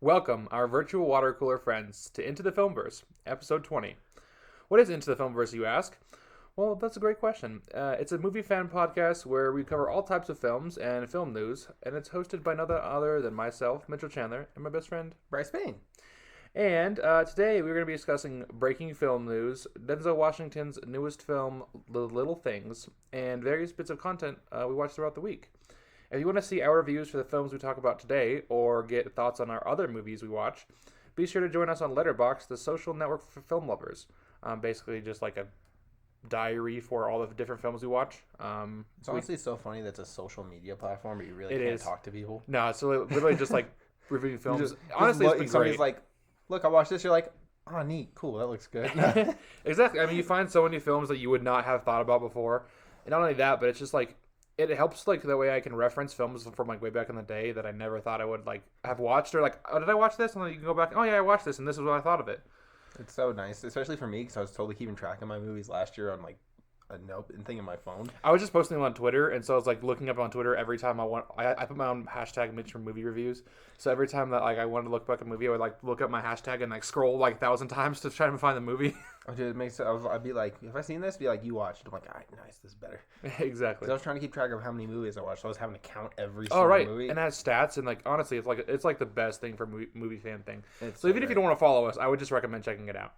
Welcome, our virtual water cooler friends, to Into the Filmverse, episode 20. What is Into the Filmverse, you ask? Well, that's a great question. It's a movie fan podcast where we cover all types of films and film news, and it's hosted by none other than myself, Mytchel Chandler, and my best friend, Bryce Payne. And today we're going to be discussing breaking film news, Denzel Washington's newest film, The Little Things, and various bits of content we watched throughout the week. If you want to see our reviews for the films we talk about today, or get thoughts on our other movies we watch, be sure to join us on Letterboxd, the social network for film lovers. Basically just like a diary for all the different films we watch. It's honestly so funny that's a social media platform, but you really can't talk to people. No, it's literally just like reviewing films. Honestly, it's been somebody's like, look, I watched this. You're like, oh, neat, cool, that looks good. Exactly. I mean, you find so many films that you would not have thought about before. And not only that, but it's just like, it helps like the way I can reference films from like way back in the day that I never thought I would like have watched, or like, oh, did I watch this? And then you can go back, oh yeah, I watched this, and this is what I thought of it. It's so nice, especially for me, because I was totally keeping track of my movies last year on like a note and thing in my phone. I was just posting them on Twitter, and so I was like looking up on Twitter every time I put my own hashtag Mitch for movie reviews. So every time that like I wanted to look back at a movie, I would like look up my hashtag and like scroll like 1,000 times to try to find the movie. Oh, dude, it makes I'd be like, have I seen this? Be like, you watched it. I'm like, all right, nice, this is better. Exactly. I was trying to keep track of how many movies I watched, so I was having to count every single movie. And it has stats, and like honestly, it's like the best thing for movie fan thing. So even if you don't want to follow us, I would just recommend checking it out.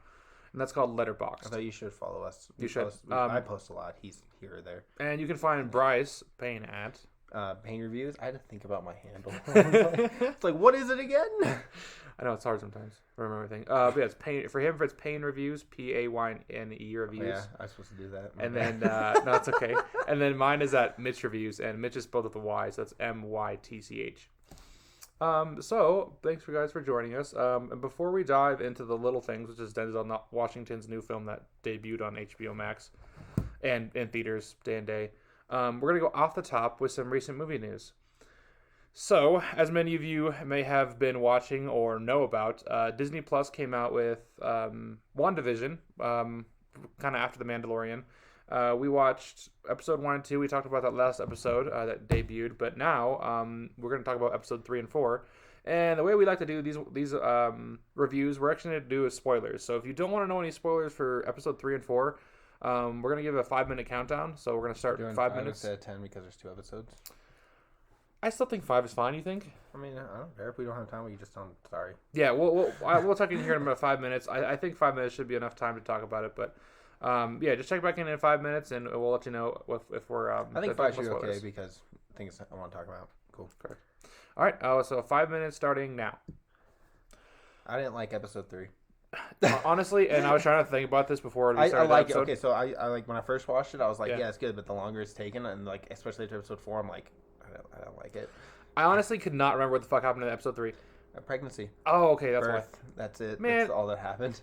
And that's called Letterboxd. I thought you should follow us. You should. I post a lot. He's here or there. And you can find Bryce Payne at Payne Reviews. I had to think about my handle. It's like, what is it again? I know it's hard sometimes to remember everything. But yeah, it's Payne for him. For it's Payne Reviews, Payne reviews. Oh, yeah, I was supposed to do that. And then no, it's okay. And then mine is at Mytch Reviews, and Mytch is spelled with a Y, so that's Mytch. So thanks for guys for joining us. And before we dive into The Little Things, which is Denzel Washington's new film that debuted on HBO Max and in theaters day and day, we're gonna go off the top with some recent movie news. So, as many of you may have been watching or know about, Disney Plus came out with Wandavison, kind of after The Mandalorian. We watched episode 1 and 2. We talked about that last episode that debuted, but now we're going to talk about episode 3 and 4. And the way we like to do these reviews, we're actually going to do is spoilers. So if you don't want to know any spoilers for episode 3 and 4, we're going to give a 5-minute countdown. So we're going to start 5 minutes. Instead of 10 because there's 2 episodes. I still think 5 is fine. You think? I mean, I don't care if we don't have time. We just don't. Sorry. Yeah, we'll talk in here in about 5 minutes. I think 5 minutes should be enough time to talk about it, but. Yeah, just check back in 5 minutes, and we'll let you know if we're. I think 5 should be okay because things I want to talk about. Cool. Correct. All right. So 5 minutes starting now. I didn't like episode 3. Honestly, and I was trying to think about this before we started. I like the episode. it. Okay, so I like when I first watched it, I was like, yeah, it's good, but the longer it's taken, and like especially to episode 4, I'm like, I don't like it. I honestly could not remember what the fuck happened in episode 3. A pregnancy. Oh, okay, that's Birth. Why. That's it. Man, that's all that happened.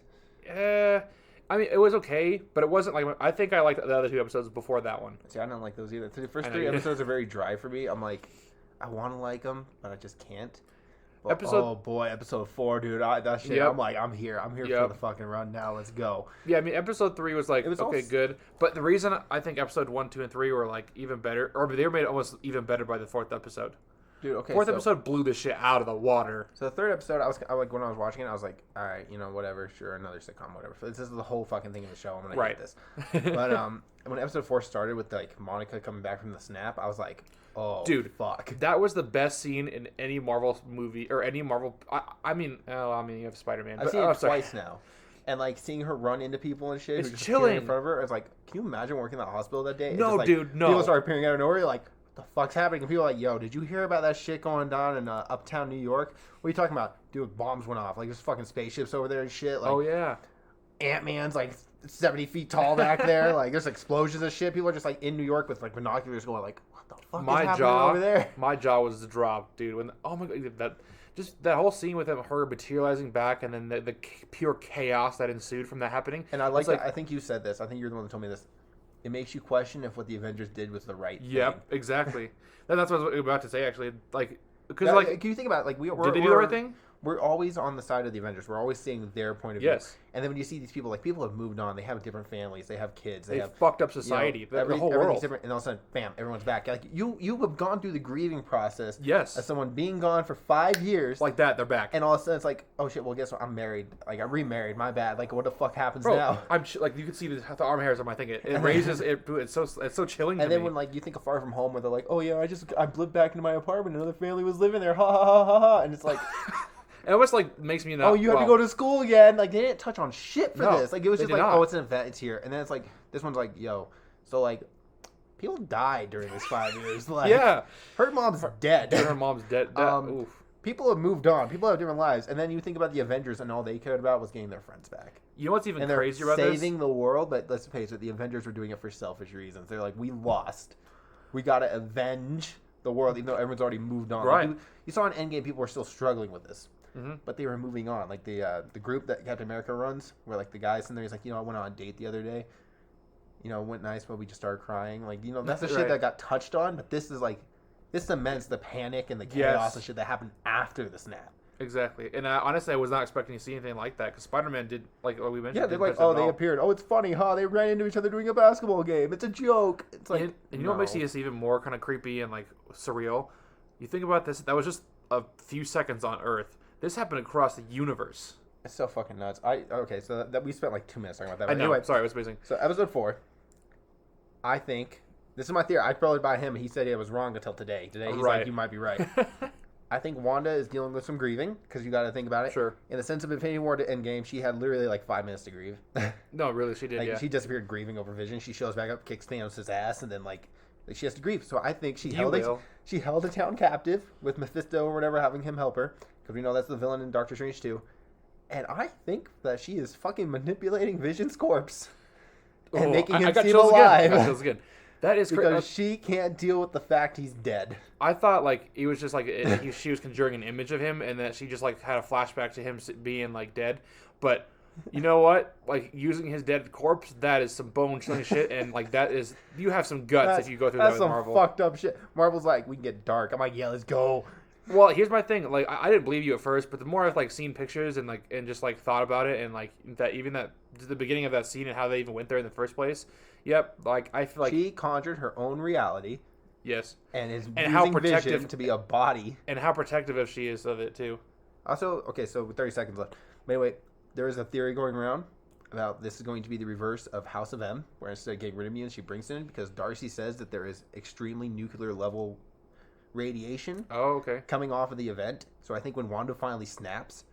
I mean, it was okay, but it wasn't like... I think I liked the other 2 episodes before that one. See, I don't like those either. The first 3 episodes are very dry for me. I'm like, I want to like them, but I just can't. But, oh, boy, episode 4, dude. That shit, yep. I'm like, I'm here. I'm here for the fucking run now. Let's go. Yeah, I mean, episode 3 was like, good. But the reason I think episode 1, 2, and 3 were like even better, or they were made almost even better by the 4th episode. Dude, okay. 4th episode blew this shit out of the water. So the 3rd episode, I like when I was watching it, I was like, all right, whatever, sure, another sitcom, whatever. This is the whole fucking thing of the show. I'm gonna hate this. But when episode 4 started with like Monica coming back from the snap, I was like, oh, dude, fuck. That was the best scene in any Marvel movie or any Marvel. I mean, you have Spider-Man. I've seen it twice now. And like seeing her run into people and shit, it's chilling in front of her. It's like, can you imagine working in the hospital that day? No, just, dude, no. People start appearing out of nowhere, like. The fuck's happening? And people are like, yo, did you hear about that shit going down in uptown New York? What are you talking about? Dude, bombs went off. Like, there's fucking spaceships over there and shit. Like, oh, yeah. Ant-Man's, like, 70 feet tall back there. Like, there's explosions and shit. People are just, like, in New York with, like, binoculars going, like, what the fuck is happening over there? My jaw was dropped, dude. When, oh, my God. That whole scene with her materializing back and then the pure chaos that ensued from that happening. And I like I think you said this. I think you're the one that told me this. It makes you question if what the Avengers did was the right thing. Yep, exactly. That's what I was about to say, actually. Like, because can you think about it? Like, did they do the right thing? we're always on the side of the Avengers. We're always seeing their point of view. Yes. And then when you see these people, like people have moved on. They have different families. They have kids. They have fucked up society. The whole world. Different, and all of a sudden, bam, everyone's back. Like you have gone through the grieving process. Yes. As someone being gone for 5 years. Like that, they're back. And all of a sudden, it's like, oh shit. Well, guess what? I'm married. Like I remarried. My bad. Like what the fuck happens now? I'm like you can see the arm hairs on my thing. It raises it. It's so chilling. And then when like you think of Far From Home, where they're like, oh yeah, I blipped back into my apartment. Another family was living there. Ha ha ha ha ha. And it's like. It almost like makes me not. Oh, you have to go to school again. Like they didn't touch on shit for this. Like it was just like, oh, it's an event. It's here. And then it's like this one's like, yo, so like people died during this 5 years. Like yeah, her mom's dead. Her mom's dead. Oof. People have moved on. People have different lives. And then you think about the Avengers, and all they cared about was getting their friends back. You know what's even crazier about this? Saving Saving the world, but let's face it, the Avengers were doing it for selfish reasons. They're like, we lost. We gotta avenge the world, even though everyone's already moved on. Right. Like, you saw in Endgame, people were still struggling with this. Mm-hmm. But they were moving on. Like the group that Captain America runs, where like the guys in there, he's like, I went on a date the other day. It went nice, but we just started crying. Like, that's the shit that got touched on. But this cements the panic and the chaos and shit that happened after the snap. Exactly. And honestly, I was not expecting to see anything like that because Spider-Man did, like we mentioned. Yeah, they're like, they appeared. Oh, it's funny, huh? They ran into each other doing a basketball game. It's a joke. It's like, and you know what makes this even more kind of creepy and like surreal? You think about this. That was just a few seconds on Earth. This happened across the universe. It's so fucking nuts. So that we spent like 2 minutes talking about that. I know. Anyway, sorry, it was amazing. So episode 4, I think this is my theory. I probably by him. He said it was wrong until today. Today he's like, you might be right. I think Wanda is dealing with some grieving because you got to think about it. Sure. In the sense of Infinity War to Endgame, she had literally like 5 minutes to grieve. No, really, she did. She disappeared grieving over Vision. She shows back up, kicks Thanos' ass, and then like she has to grieve. So I think she held a town captive with Mephisto or whatever, having him help her. Because we know that's the villain in Doctor Strange 2. And I think that she is fucking manipulating Vision's corpse. And making him seem alive. I got chills again. That is because she can't deal with the fact he's dead. I thought like it was just like she was conjuring an image of him and that she just like had a flashback to him being like dead. But you know what? Like using his dead corpse, that is some bone chilling shit. And like you have some guts if you go through that with Marvel. That's some fucked up shit. Marvel's like, we can get dark. I'm like, yeah, let's go. Well, here's my thing. Like, I didn't believe you at first, but the more I've like seen pictures and just thought about it, and like that the beginning of that scene and how they even went there in the first place. Yep. Like I feel like she conjured her own reality. Yes. And is using Vision to be a body. And how protective she is of it too. Also, okay, so 30 seconds left. But anyway, there is a theory going around about this is going to be the reverse of House of M, where instead of getting rid of mutants, she brings them in because Darcy says that there is extremely nuclear level radiation coming off of the event. So I think when Wanda finally snaps,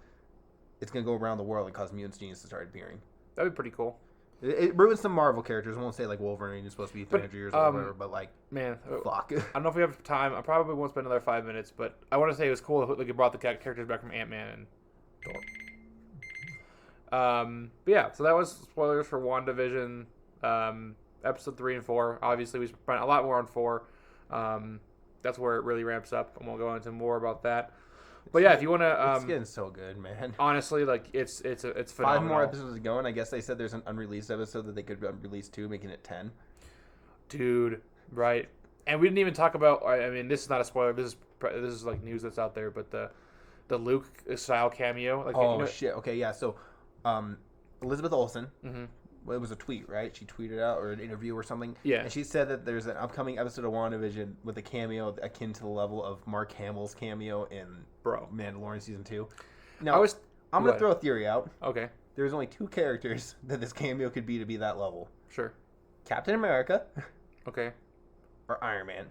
it's going to go around the world and cause mutants genius to start appearing. That'd be pretty cool. It ruins some Marvel characters. I won't say like Wolverine is supposed to be 300 years or whatever, but like, man, fuck. I don't know if we have time. I probably won't spend another 5 minutes, but I want to say it was cool that they brought the characters back from Ant-Man and Thor. But yeah, so that was spoilers for WandaVision, episode 3 and 4. Obviously, we spent a lot more on 4. That's where it really ramps up, and we'll go into more about that. But yeah, if you want to, it's getting so good, man. Honestly, like it's phenomenal. 5 more episodes to go, and I guess they said there's an unreleased episode that they could release too, making it 10. Dude, right? And we didn't even talk about. I mean, this is not a spoiler. This is like news that's out there. But the Luke style cameo. Like, shit. Okay, yeah. So, Elizabeth Olsen. Mm-hmm. Well, it was a tweet, right? She tweeted out or an interview or something. Yeah. And she said that there's an upcoming episode of WandaVision with a cameo akin to the level of Mark Hamill's cameo in Mandalorian Season 2. Now, I'm going to throw a theory out. Okay. There's only 2 characters that this cameo could be to be that level. Sure. Captain America. Okay. Or Iron Man.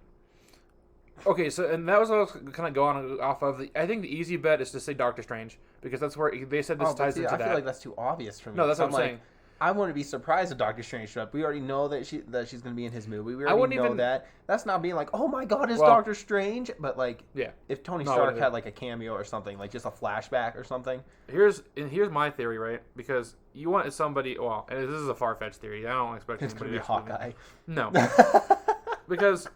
Okay, so, and that was what I was kind of going off of. I think the easy bet is to say Doctor Strange, because that's where they said this ties into that. I feel like that's too obvious for me. No, that's what I'm saying. I wouldn't be surprised if Doctor Strange showed up. We already know that she's going to be in his movie. We already know that. That's not being like, oh my god, it's Doctor Strange. But like, if Tony Stark had like a cameo or something, like just a flashback or something. Here's my theory, right? Because you want somebody. Well, and this is a far-fetched theory. I don't expect it's going to be Hawkeye. No, because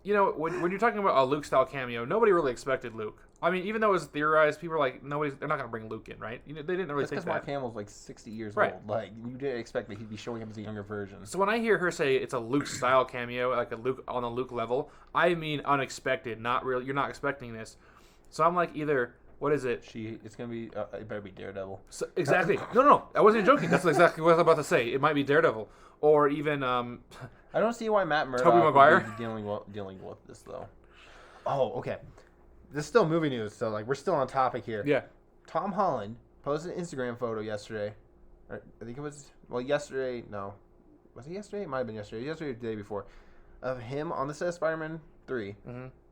when you're talking about a Luke style cameo, nobody really expected Luke. I mean, even though it was theorized, people were like, they're not going to bring Luke in, right? They didn't really think that. That's because Mark Hamill's like 60 years old. Like, you didn't expect that he'd be showing up as a younger version. So when I hear her say it's a Luke style cameo, like a Luke on a Luke level, I mean unexpected, not real. You're not expecting this. So I'm like, either What is it? It's gonna be. It better be Daredevil. So, exactly. No. I wasn't joking. That's exactly what I was about to say. It might be Daredevil, or even I don't see why Matt Murdock Tobey Maguire would be dealing with this though. Oh, okay. This is still movie news, so like we're still on topic here. Yeah. Tom Holland posted an Instagram photo yesterday. I think it was yesterday. No, was it yesterday? It might have been yesterday. Yesterday or the day before, of him on the set of Spider-Man 3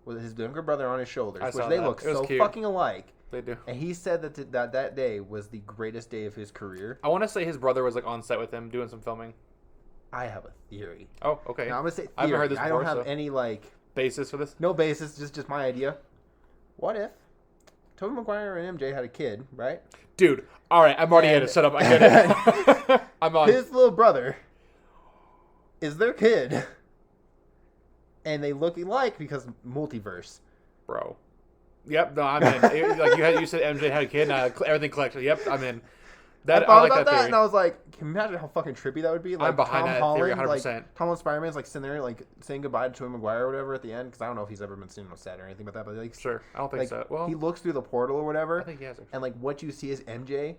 with his younger brother on his shoulders, which they look so cute. Fucking alike. They do. And he said that day was the greatest day of his career. I want to say his brother was like on set with him doing some filming. I have a theory. Oh, okay. Now, I'm gonna say theory. I haven't heard this before. I don't have any like basis for this. No basis, just my idea. What if Tobey Maguire and MJ had a kid, right? Dude, all right, I'm already in it. Set up. I get it. I'm on. His little brother is their kid, and they look alike because multiverse. Bro. Yep. No, I'm in. Like you said, MJ had a kid. And everything collected. Yep, I'm in. I thought about that, and I was like, can you imagine how fucking trippy that would be? Like, I'm behind Tom that Holland, theory 100%. Like, Tom Holland Spider-Man's like sitting there, like saying goodbye to Tobey Maguire or whatever at the end, because I don't know if he's ever been seen on set or anything about that, but like, sure, I don't think like, so. Well, he looks through the portal or whatever, I think he has it. And like what you see is MJ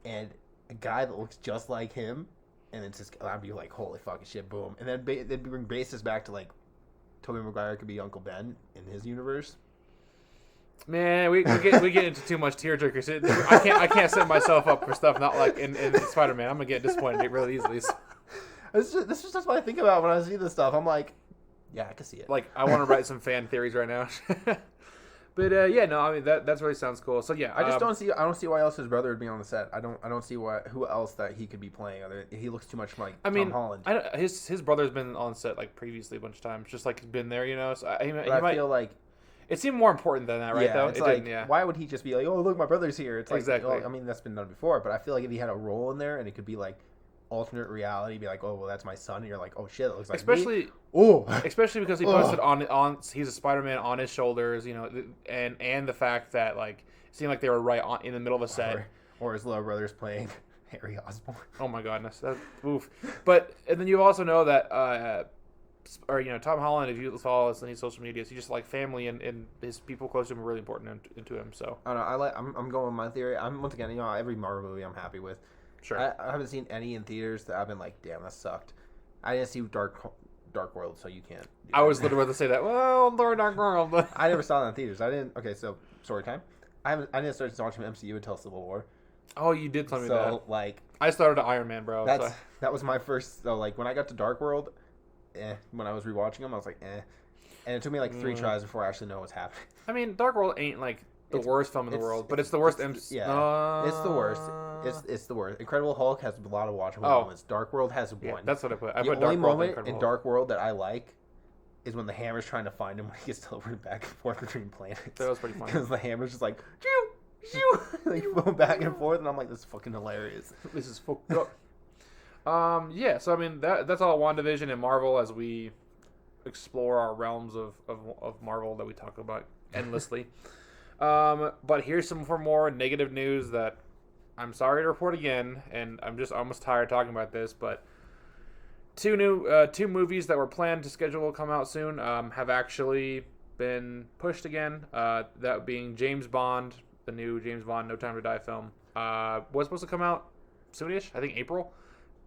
and a guy that looks just like him, and it's just I'd be like, holy fucking shit, boom, and then they'd bring bases back to like Tobey Maguire could be Uncle Ben in his universe. Man, we get into too much tearjerkers. I can't set myself up for stuff not like in Spider-Man. I'm gonna get disappointed really easily. So. This is just what I think about when I see this stuff. I'm like, yeah, I can see it. Like I want to write some fan theories right now. But yeah, no, I mean that really sounds cool. So yeah, I don't see why else his brother would be on the set. I don't see who else that he could be playing. He looks too much like Tom Holland. His brother's been on set like previously a bunch of times, just like been there, you know. So I feel like. It seemed more important than that, right? Yeah, though it's like, why would he just be like, "Oh, look, my brother's here"? It's like, exactly. Well, I mean, that's been done before, but I feel like if he had a role in there and it could be like alternate reality, be like, "Oh, well, that's my son," and you're like, "Oh shit, it looks like especially because he posted on he's a Spider-Man on his shoulders, you know, and the fact that like it seemed like they were right in the middle of a set, or his little brother's playing Harry Osborn. Oh my goodness, oof. But and then you also know that. Or Tom Holland, if you follow us on his social media, he just like family and his people close to him are really important to him. So I don't know. I'm going with my theory. I'm once again, every Marvel movie I'm happy with. Sure. I haven't seen any in theaters that I've been like, damn, that sucked. I didn't see Dark World, so you can't. I was literally about to say that. Well, Dark World. But... I never saw that in theaters. I didn't. Okay, so story time. I didn't start watching MCU until Civil War. Oh, you did tell me that. So like, I started at Iron Man, bro. That was my first. So like, when I got to Dark World. When I was rewatching them, I was like, and it took me like 3 tries before I actually know what's happening. I mean, Dark World ain't like the worst film in the world, but it's the worst. It's the worst. It's the worst. Incredible Hulk has a lot of watchable moments. Dark World has one. Yeah, that's what I put. I put Dark only World moment in Dark World that I like is when the Hammer's trying to find him when he gets teleported back and forth between planets. That was pretty funny. Because the Hammer's just like, shoo, like going back and forth, and I'm like, this is fucking hilarious. This is fucked up. Yeah, so I mean that's all WandaVision and Marvel as we explore our realms of Marvel that we talk about endlessly. But here's some more negative news that I'm sorry to report again, and I'm just almost tired talking about this, but two movies that were planned to schedule to come out soon have actually been pushed again. That being James Bond, the new James Bond No Time to Die film, was supposed to come out soonish, I think April.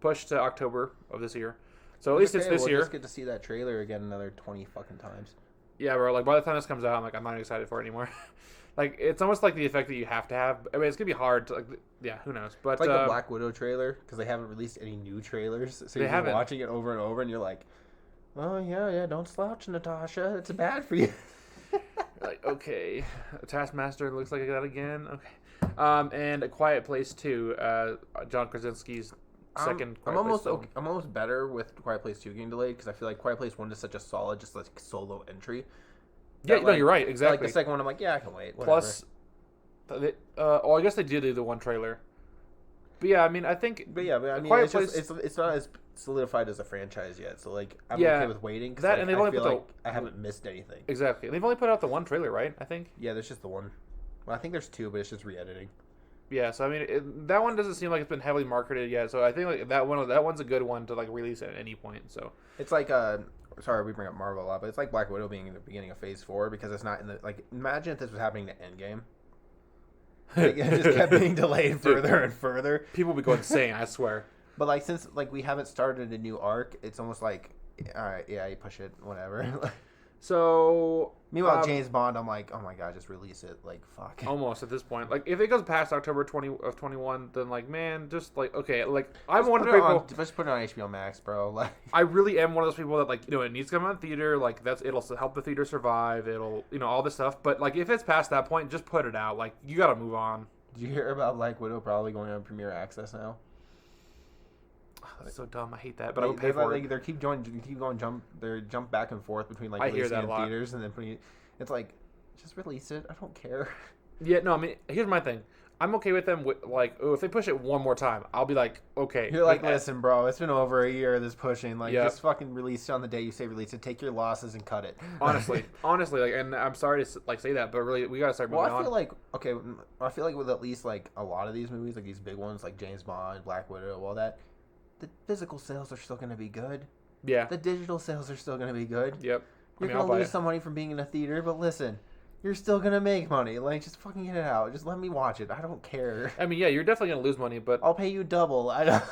Pushed to October of this year. So at least it's this year. We'll just get to see that trailer again another 20 fucking times. Yeah, bro. Like by the time this comes out, I'm not excited for it anymore. Like it's almost like the effect that you have to have. I mean, it's gonna be hard to who knows? But it's like the Black Widow trailer because they haven't released any new trailers, so you're watching it over and over, and you're like, oh yeah, don't slouch, Natasha. It's bad for you. Like okay, Taskmaster looks like that again. Okay, and A Quiet Place 2. John Krasinski's. I'm almost better with Quiet Place 2 getting delayed because I feel like Quiet Place 1 is such a solid, just like solo entry. Yeah, no, you're right, exactly. Like the second one, I'm like, yeah, I can wait. Whatever. Plus, I guess they did do the one trailer. But yeah, I mean, I think. But yeah, it's not as solidified as a franchise yet. So like, I'm okay with waiting because I feel like I haven't missed anything. Exactly, they've only put out the one trailer, right? I think. Yeah, there's just the one. Well, I think there's 2, but it's just re-editing. Yeah, so I mean, that one doesn't seem like it's been heavily marketed yet. So I think like that one's a good one to like release at any point. So it's like sorry we bring up Marvel a lot, but it's like Black Widow being in the beginning of Phase 4 because it's not in the like. Imagine if this was happening to Endgame. Like, it just kept being delayed further and further. People be going insane, I swear. But like since like we haven't started a new arc, it's almost like, all right, yeah, you push it, whatever. So meanwhile, James Bond, I'm like, oh my god, just release it. Like, fuck. Almost at this point. Like, if it goes past October 21, then like, man, just like, okay, like I'm one of the people. Just put it on HBO Max, bro. Like, I really am one of those people that like, it needs to come out in theater. Like, it'll help the theater survive. It'll, all this stuff. But like, if it's past that point, just put it out. Like, you gotta move on. Did you hear about Black Widow probably going on Premiere Access now? That's so dumb. I hate that, but I would pay for it. They keep jump back and forth between like releasing in theaters and then putting it. It's like, just release it. I don't care. Yeah, no, I mean, here's my thing. I'm okay with them if they push it one more time, I'll be like, okay. You're like, listen, bro, it's been over a year of this pushing. Like, just fucking release it on the day you say release it. Take your losses and cut it. Honestly, like, and I'm sorry to like say that, but really, we gotta start moving on. I feel like with at least like a lot of these movies, like these big ones, like James Bond, Black Widow, all that. The physical sales are still going to be good. Yeah. The digital sales are still going to be good. Yep. You're going to lose some money from being in a theater, but listen, you're still going to make money. Like, just fucking get it out. Just let me watch it. I don't care. I mean, yeah, you're definitely going to lose money, but... I'll pay you double. I don't...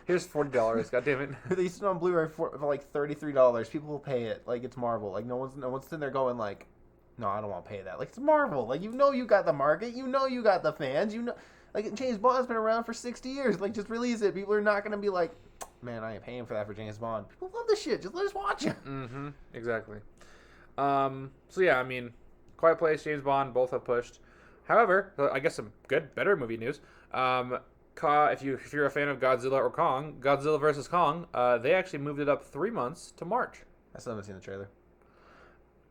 Here's $40. God damn it. Released it on Blu-ray for like $33. People will pay it. Like, it's Marvel. Like, no one's sitting there going like, no, I don't want to pay that. Like, it's Marvel. Like, you got the market. You got the fans. Like, James Bond's been around for 60 years. Like, just release it. People are not going to be like, man, I ain't paying for that for James Bond. People love this shit. Just let us watch it. Mm-hmm. Exactly. So, yeah, I mean, Quiet Place, James Bond, both have pushed. However, I guess some better movie news. If you're a fan of Godzilla or Kong, Godzilla vs. Kong, they actually moved it up 3 months to March. I still haven't seen the trailer.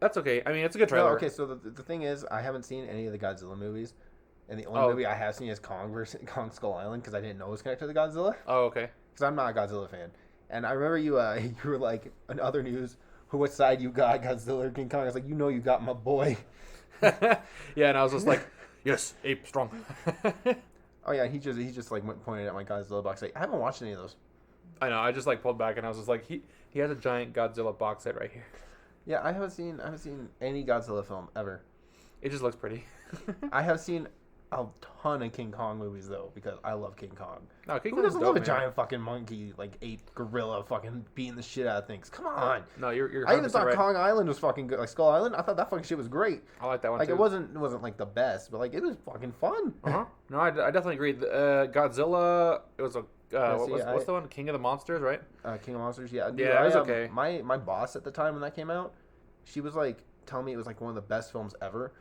That's okay. I mean, it's a good trailer. No, okay, so the thing is, I haven't seen any of the Godzilla movies. And the only movie I have seen is Kong Skull Island because I didn't know it was connected to Godzilla. Oh, okay. Because I'm not a Godzilla fan. And I remember you were like, in other news, what side you got, Godzilla or King Kong? I was like, you got my boy. Yeah, and I was just like, yes, ape strong. Oh, yeah, he just like pointed at my Godzilla box. Like, I haven't watched any of those. I know, I just like pulled back and I was just like, he has a giant Godzilla box set right here. Yeah, I haven't seen any Godzilla film ever. It just looks pretty. I have seen a ton of King Kong movies though because I love King Kong. No, King Who doesn't love a man. giant fucking monkey, like ape, gorilla, fucking beating the shit out of things? Come on. No, you're. I even thought right. Kong Island was fucking good, like Skull Island. I thought that fucking shit was great. I like that one like too. it wasn't like the best, but like it was fucking fun. No, I definitely agree. Godzilla. It was a. What's the one? King of the Monsters, right? King of Monsters. Yeah. Dude, yeah, it was okay. My boss at the time when that came out, she was like telling me it was like one of the best films ever.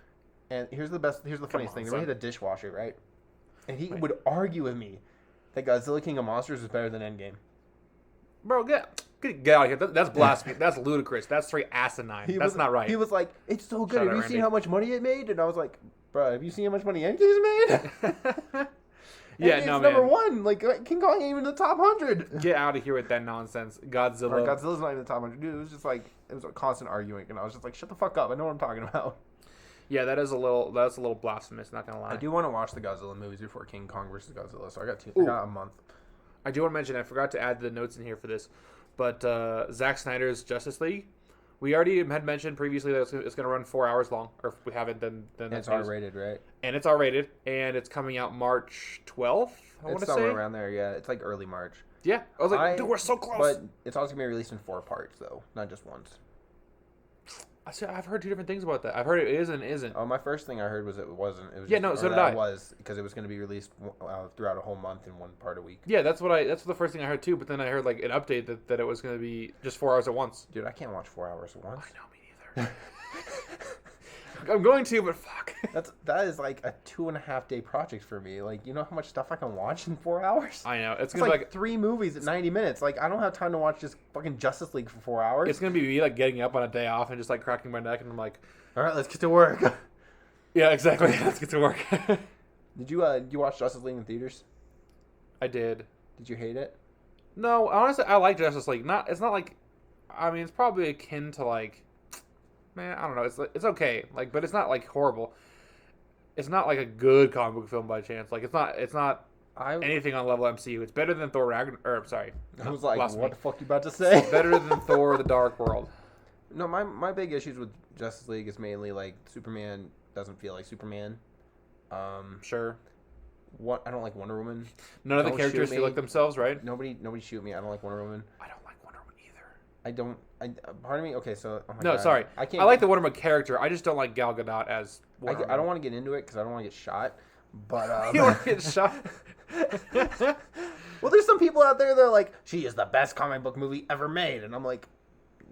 And here's the funniest thing. They made a dishwasher, right? And he would argue with me that Godzilla King of Monsters is better than Endgame. Bro, get out of here. That's blasphemy. That's ludicrous. That's straight asinine. That's not right. He was like, it's so good. Have you seen how much money it made? And I was like, bro, have you seen how much money Endgame's made? Yeah, no, man. Number one. Like, King Kong ain't even in the top 100. Get out of here with that nonsense. Godzilla. Bro, Godzilla's not even in the top 100. Dude, it was just like, it was a constant arguing. And I was just like, shut the fuck up. I know what I'm talking about. Yeah, that's a little blasphemous, not gonna lie. I do want to watch the Godzilla movies before King Kong versus Godzilla, so I got a month. I do want to mention, I forgot to add the notes in here for this, but Zack Snyder's Justice League, we already had mentioned previously that it's going to run 4 hours long, or if we haven't, then it's R-rated, right? And it's R-rated, and it's coming out March 12th, I want to say. It's somewhere around there, yeah. It's like early March. Yeah, I was like, dude, we're so close. But it's also going to be released in 4 parts, though, not just once. I've heard 2 different things about that. I've heard it is and isn't. Oh, my first thing I heard was it wasn't. It was yeah, no, so did I. It was because it was going to be released throughout a whole month in one part a week. Yeah, that's the first thing I heard too. But then I heard like an update that it was going to be just 4 hours at once. Dude, I can't watch 4 hours at once. I know, me neither. I'm going to, but fuck. That is like a 2.5 day project for me. Like, you know how much stuff I can watch in 4 hours? I know. It's gonna be like 3 movies at 90 minutes. Like, I don't have time to watch just fucking Justice League for 4 hours. It's gonna be me like getting up on a day off and just like cracking my neck, and I'm like, all right, let's get to work. Yeah, exactly. Let's get to work. Did you watch Justice League in theaters? I did. Did you hate it? No, honestly, I like Justice League. It's not like, I mean, it's probably akin to like, man, I don't know. It's okay. Like, but it's not like horrible. It's not like a good comic book film by chance. Like, it's not anything on level MCU. It's better than Thor Ragnarok. Or sorry, I was like, what the fuck you about to say? It's better than Thor: The Dark World. No, my big issues with Justice League is mainly like Superman doesn't feel like Superman. Sure. What I don't like Wonder Woman. None of the characters feel like themselves, right? Nobody shoot me. I don't like Wonder Woman. I don't like Wonder Woman either. I don't. Pardon me. Okay, so sorry. I like the Wonder Woman character. I just don't like Gal Gadot as. I don't want to get into it because I don't want to get shot. But you want to get shot? Well, there's some people out there that are like, she is the best comic book movie ever made, and I'm like,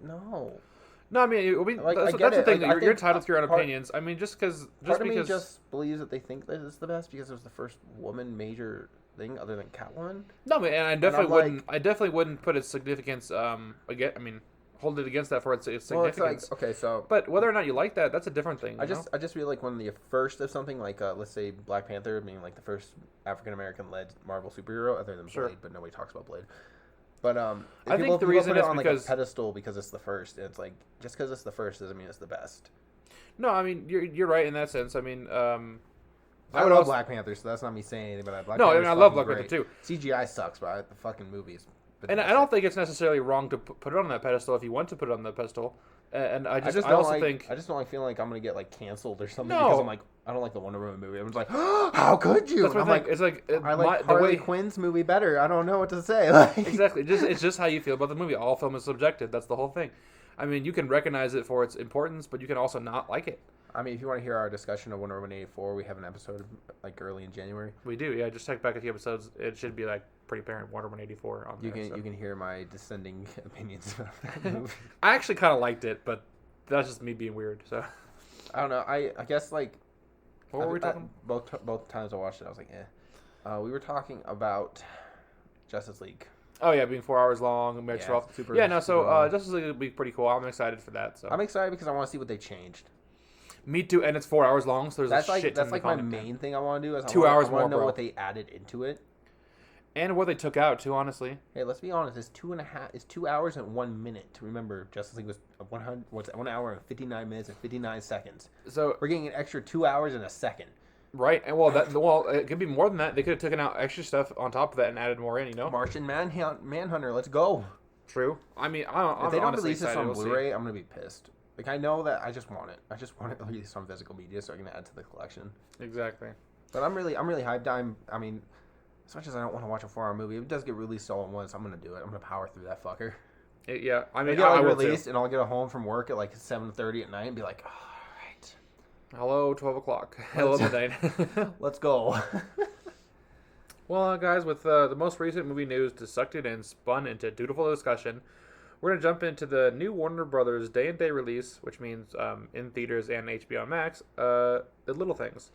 no. No, I mean that's the thing. Like, you're entitled to your own opinions. I mean, just because. Part of me just believes that they think that it's the best because it was the first woman major thing other than Catwoman. No, man, I definitely wouldn't. I definitely wouldn't put its significance. Again, I mean, hold it against that for its significance. Well, it's like, okay, so. But whether or not you like that, that's a different thing. I just feel like when the first of something like let's say Black Panther being like the first African American led Marvel superhero other than Blade, but nobody talks about Blade. But I think the reason put it on because like a pedestal because it's the first. And it's like just because it's the first doesn't mean it's the best. No, I mean you're right in that sense. I mean, I love Black Panther, so that's not me saying anything about that. No, I mean I love Black Panther too. CGI sucks, but the fucking movies. And I don't think it's necessarily wrong to put it on that pedestal if you want to put it on the pedestal. And I also think I just don't like feeling like I'm gonna get like canceled or something because I'm like I don't like the Wonder Woman movie. I'm just like, oh, how could you? That's what I'm like. It's like I like Harley Quinn's movie better. I don't know what to say. Like, exactly. It's just how you feel about the movie. All film is subjective. That's the whole thing. I mean, you can recognize it for its importance, but you can also not like it. I mean, if you want to hear our discussion of Wonder Woman 84, we have an episode like early in January. We do, yeah. Just check back a few episodes. It should be like pretty apparent Wonder Woman 84 on there. You can hear my descending opinions about that movie. I actually kind of liked it, but that's just me being weird. So I don't know. I guess like what were we talking? Both times I watched it, I was like, eh. We were talking about Justice League. Oh yeah, being 4 hours long. Justice League would be pretty cool. I'm excited for that. So I'm excited because I want to see what they changed. Me too, and it's 4 hours long, so that's like my main thing I want to do. Is 2 hours more. I want to know what they added into it, and what they took out too. Honestly, hey, let's be honest. It's 2 hours and 1 minute. To remember, Justice League was 1 hour and 59 minutes and 59 seconds. So we're getting an extra 2 hours and a second. Right, and it could be more than that. They could have taken out extra stuff on top of that and added more in. You know, Martian Manhunter. Let's go. True. I mean, if they don't release this on Blu-ray, I'm gonna be pissed. Like, I know that I just want it. I just want it released on physical media so I can add to the collection. Exactly. But I'm really hyped. I mean, as much as I don't want to watch a 4-hour movie, if it does get released all at once, I'm going to do it. I'm going to power through that fucker. Yeah. I mean, I will released, and I'll get home from work at like 7:30 at night and be like, all right. Hello, 12 o'clock. Hello, midnight. Let's go. Well, guys, with the most recent movie news sucked it in, spun into dutiful discussion, we're going to jump into the new Warner Brothers day-and-day release, which means in theaters and HBO Max, The Little Things.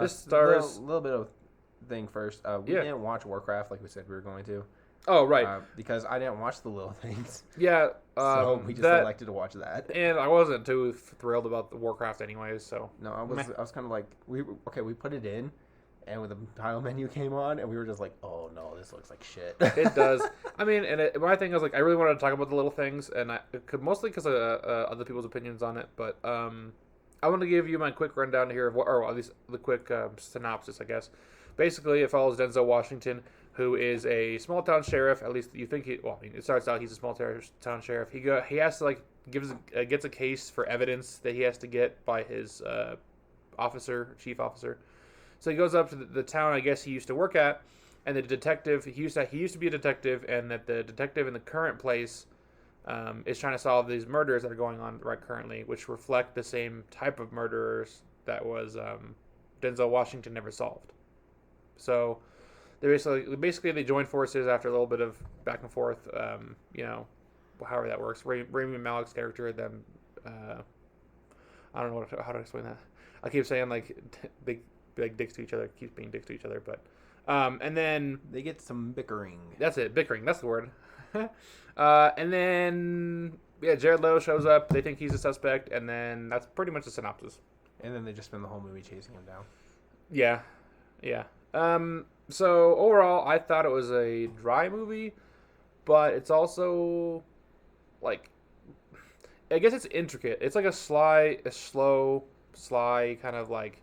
This stars... A little bit of thing first. We didn't watch Warcraft like we said we were going to. Oh, right. Because I didn't watch The Little Things. Yeah. So we just elected to watch that. And I wasn't too thrilled about the Warcraft anyways, so... No, I was kind of like... We put it in. And when the title menu came on, and we were just like, "Oh no, this looks like shit." It does. I mean, and my thing is like, I really wanted to talk about The Little Things, and mostly because of other people's opinions on it. But I want to give you my quick rundown here of or at least the quick synopsis, I guess. Basically, it follows Denzel Washington, who is a small town sheriff. At least you think he. Well, I mean, it starts out he's a small town sheriff. He has to like gets a case for evidence that he has to get by his chief officer. So he goes up to the town I guess he used to work at, and the detective he used to be a detective, and that the detective in the current place is trying to solve these murders that are going on right currently, which reflect the same type of murderers that was Denzel Washington never solved. So they basically they join forces after a little bit of back and forth. However that works. Rami Malek's character then I don't know how to explain that. I keep saying like dicks to each other, keeps being dicks to each other, but and then they get some bickering. That's it, bickering. That's the word. And then Jared Leto shows up. They think he's a suspect, and then that's pretty much the synopsis. And then they just spend the whole movie chasing him down. Yeah. So overall, I thought it was a dry movie, but it's also like, I guess it's intricate. It's like a slow, sly kind of like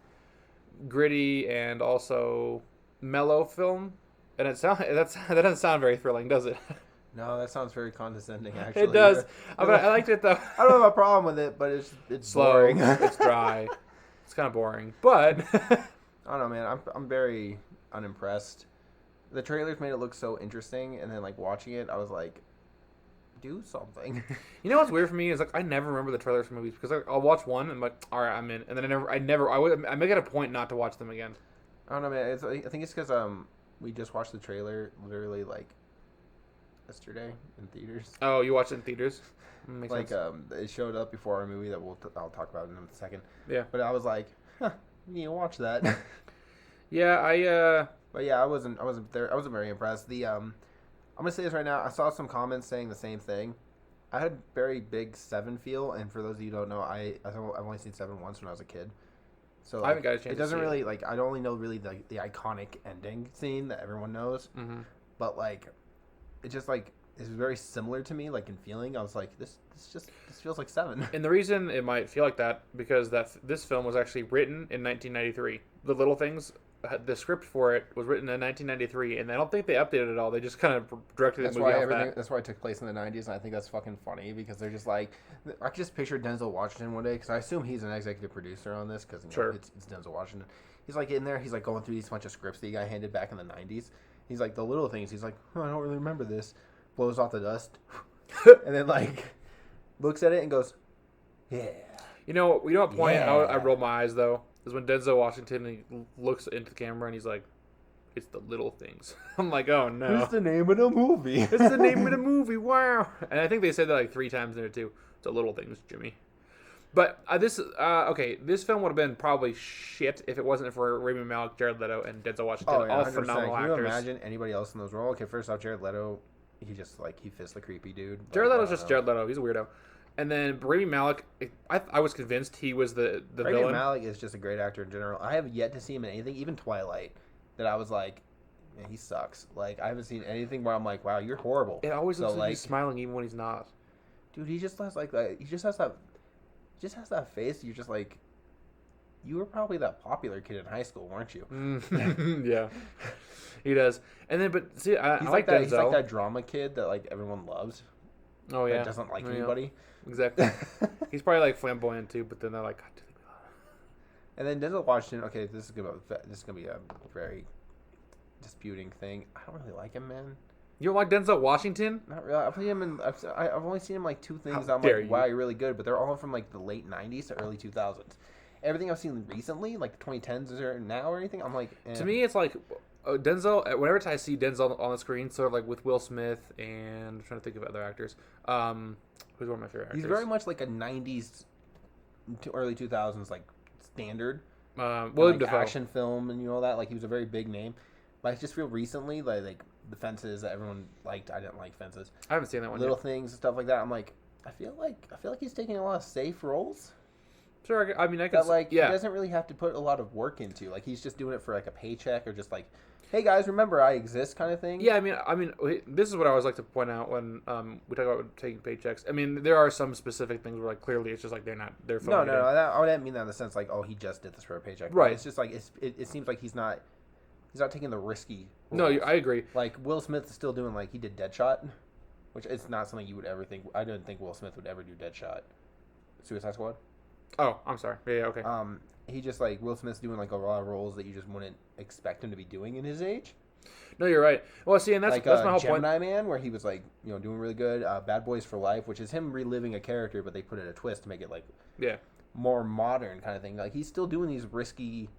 gritty and also mellow film, and that doesn't sound very thrilling, does it? No, that sounds very condescending. Actually, it does. But I liked it though. I don't have a problem with it, but it's slow. Boring. It's dry. It's kind of boring, but I don't know, man. I'm very unimpressed. The trailers made it look so interesting, and then like watching it, I was like, do something. You know what's weird for me is like I never remember the trailers for movies because like, I'll watch one and I'm like, all right, I'm in, and then I make it a point not to watch them again. I don't know, man. I think it's because we just watched the trailer literally like yesterday in theaters. Oh, you watched it in theaters? Makes Like sense. it showed up before our movie that I'll talk about in a second. Yeah. But I was like, huh, you need to watch that. Yeah, But yeah, I wasn't there. I wasn't very impressed. I'm gonna say this right now. I saw some comments saying the same thing. I had very big Seven feel, and for those of you who don't know, I've only seen Seven once when I was a kid. So like, I haven't got a chance. It doesn't really like I only know really the iconic ending scene that everyone knows. Mm-hmm. But like, it just like is very similar to me. Like in feeling, I was like, this feels like Seven. And the reason it might feel like that because this film was actually written in 1993. The Little Things, the script for it was written in 1993, and I don't think they updated it all. They just kind of directed the movie off that. That's why it took place in the 90s, and I think that's fucking funny because they're just like, I could just picture Denzel Washington one day because I assume he's an executive producer on this because Sure. it's Denzel Washington. He's like in there, he's like going through these bunch of scripts that he got handed back in the 90s. He's like the little things. He's like, oh, I don't really remember this. Blows off the dust, and then like looks at it and goes, yeah. You know what point Yeah. I roll my eyes though is when Denzel Washington he looks into the camera and he's like, "It's the little things." I'm like, "Oh no!" It's the name of the movie. It's the name of the movie. Wow! And I think they said that like 3 times in there too. It's the little things, Jimmy. But this film would have been probably shit if it wasn't for Rami Malek, Jared Leto, and Denzel Washington, Oh, yeah, all 100%. phenomenal Can you actors. imagine anybody else in those roles? Okay, first off, Jared Leto, he just like he fits the creepy dude. Jared Like, Leto's just Jared Leto. He's a weirdo. And then Rami Malek, I was convinced he was the Rami villain. Malek is just a great actor in general. I have yet to see him in anything, even Twilight, that I was like, man, he sucks. Like I haven't seen anything where I'm like, wow, you're horrible. It always looks So, like he's smiling even when he's not. dude, he just has like that. He just has that face. You're just like, you were probably that popular kid in high school, weren't you? Yeah, he does. And then, but see, I like that. Denzel. He's like that drama kid that like everyone loves. Oh yeah, That doesn't like Yeah. anybody. Exactly. He's probably like flamboyant too, but then they're like, God, do they And then Denzel Washington. Okay, this is gonna be a very disputing thing. I don't really like him, man. You don't like Denzel Washington? Not really. I've seen him in. I've only seen him like 2 things. How I'm dare like, wow, you're really good. But they're all from like the late '90s to early 2000s. Everything I've seen recently, like the 2010s or now or anything, I'm like. Eh. To me, it's like Denzel. Whenever I see Denzel on the screen, sort of like with Will Smith and I'm trying to think of other actors. Who's one of my favorite actors? He's very much like a '90s to early 2000s like standard. William like Dafoe. action film and all that. Like he was a very big name. But I just feel recently like the Fences that everyone liked. I didn't like Fences. I haven't seen that one Little yet. things and stuff like that. I'm like, I feel like he's taking a lot of safe roles Sure, I mean I could. that like yeah. he doesn't really have to put a lot of work into. Like he's just doing it for like a paycheck or just like, hey guys, remember I exist kind of thing. Yeah, I mean, this is what I always like to point out when we talk about taking paychecks. I mean, there are some specific things where, like, clearly it's just like they're No. phoning it in. I didn't mean that in the sense like, oh, he just did this for a paycheck. Right. It's just like it seems like he's not taking the risky. No, roles. I agree. Like Will Smith is still doing like he did Deadshot, which is not something you would ever think. I didn't think Will Smith would ever do Deadshot. Suicide Squad. Oh, I'm sorry. Yeah, okay. He just like Will Smith's doing like a lot of roles that you just wouldn't expect him to be doing in his age. No, you're right. Well, see, and that's Like my whole Gemini point. Man, where he was like doing really good. Bad Boys for Life, which is him reliving a character, but they put in a twist to make it like Yeah. more modern kind of thing. Like he's still doing these risky.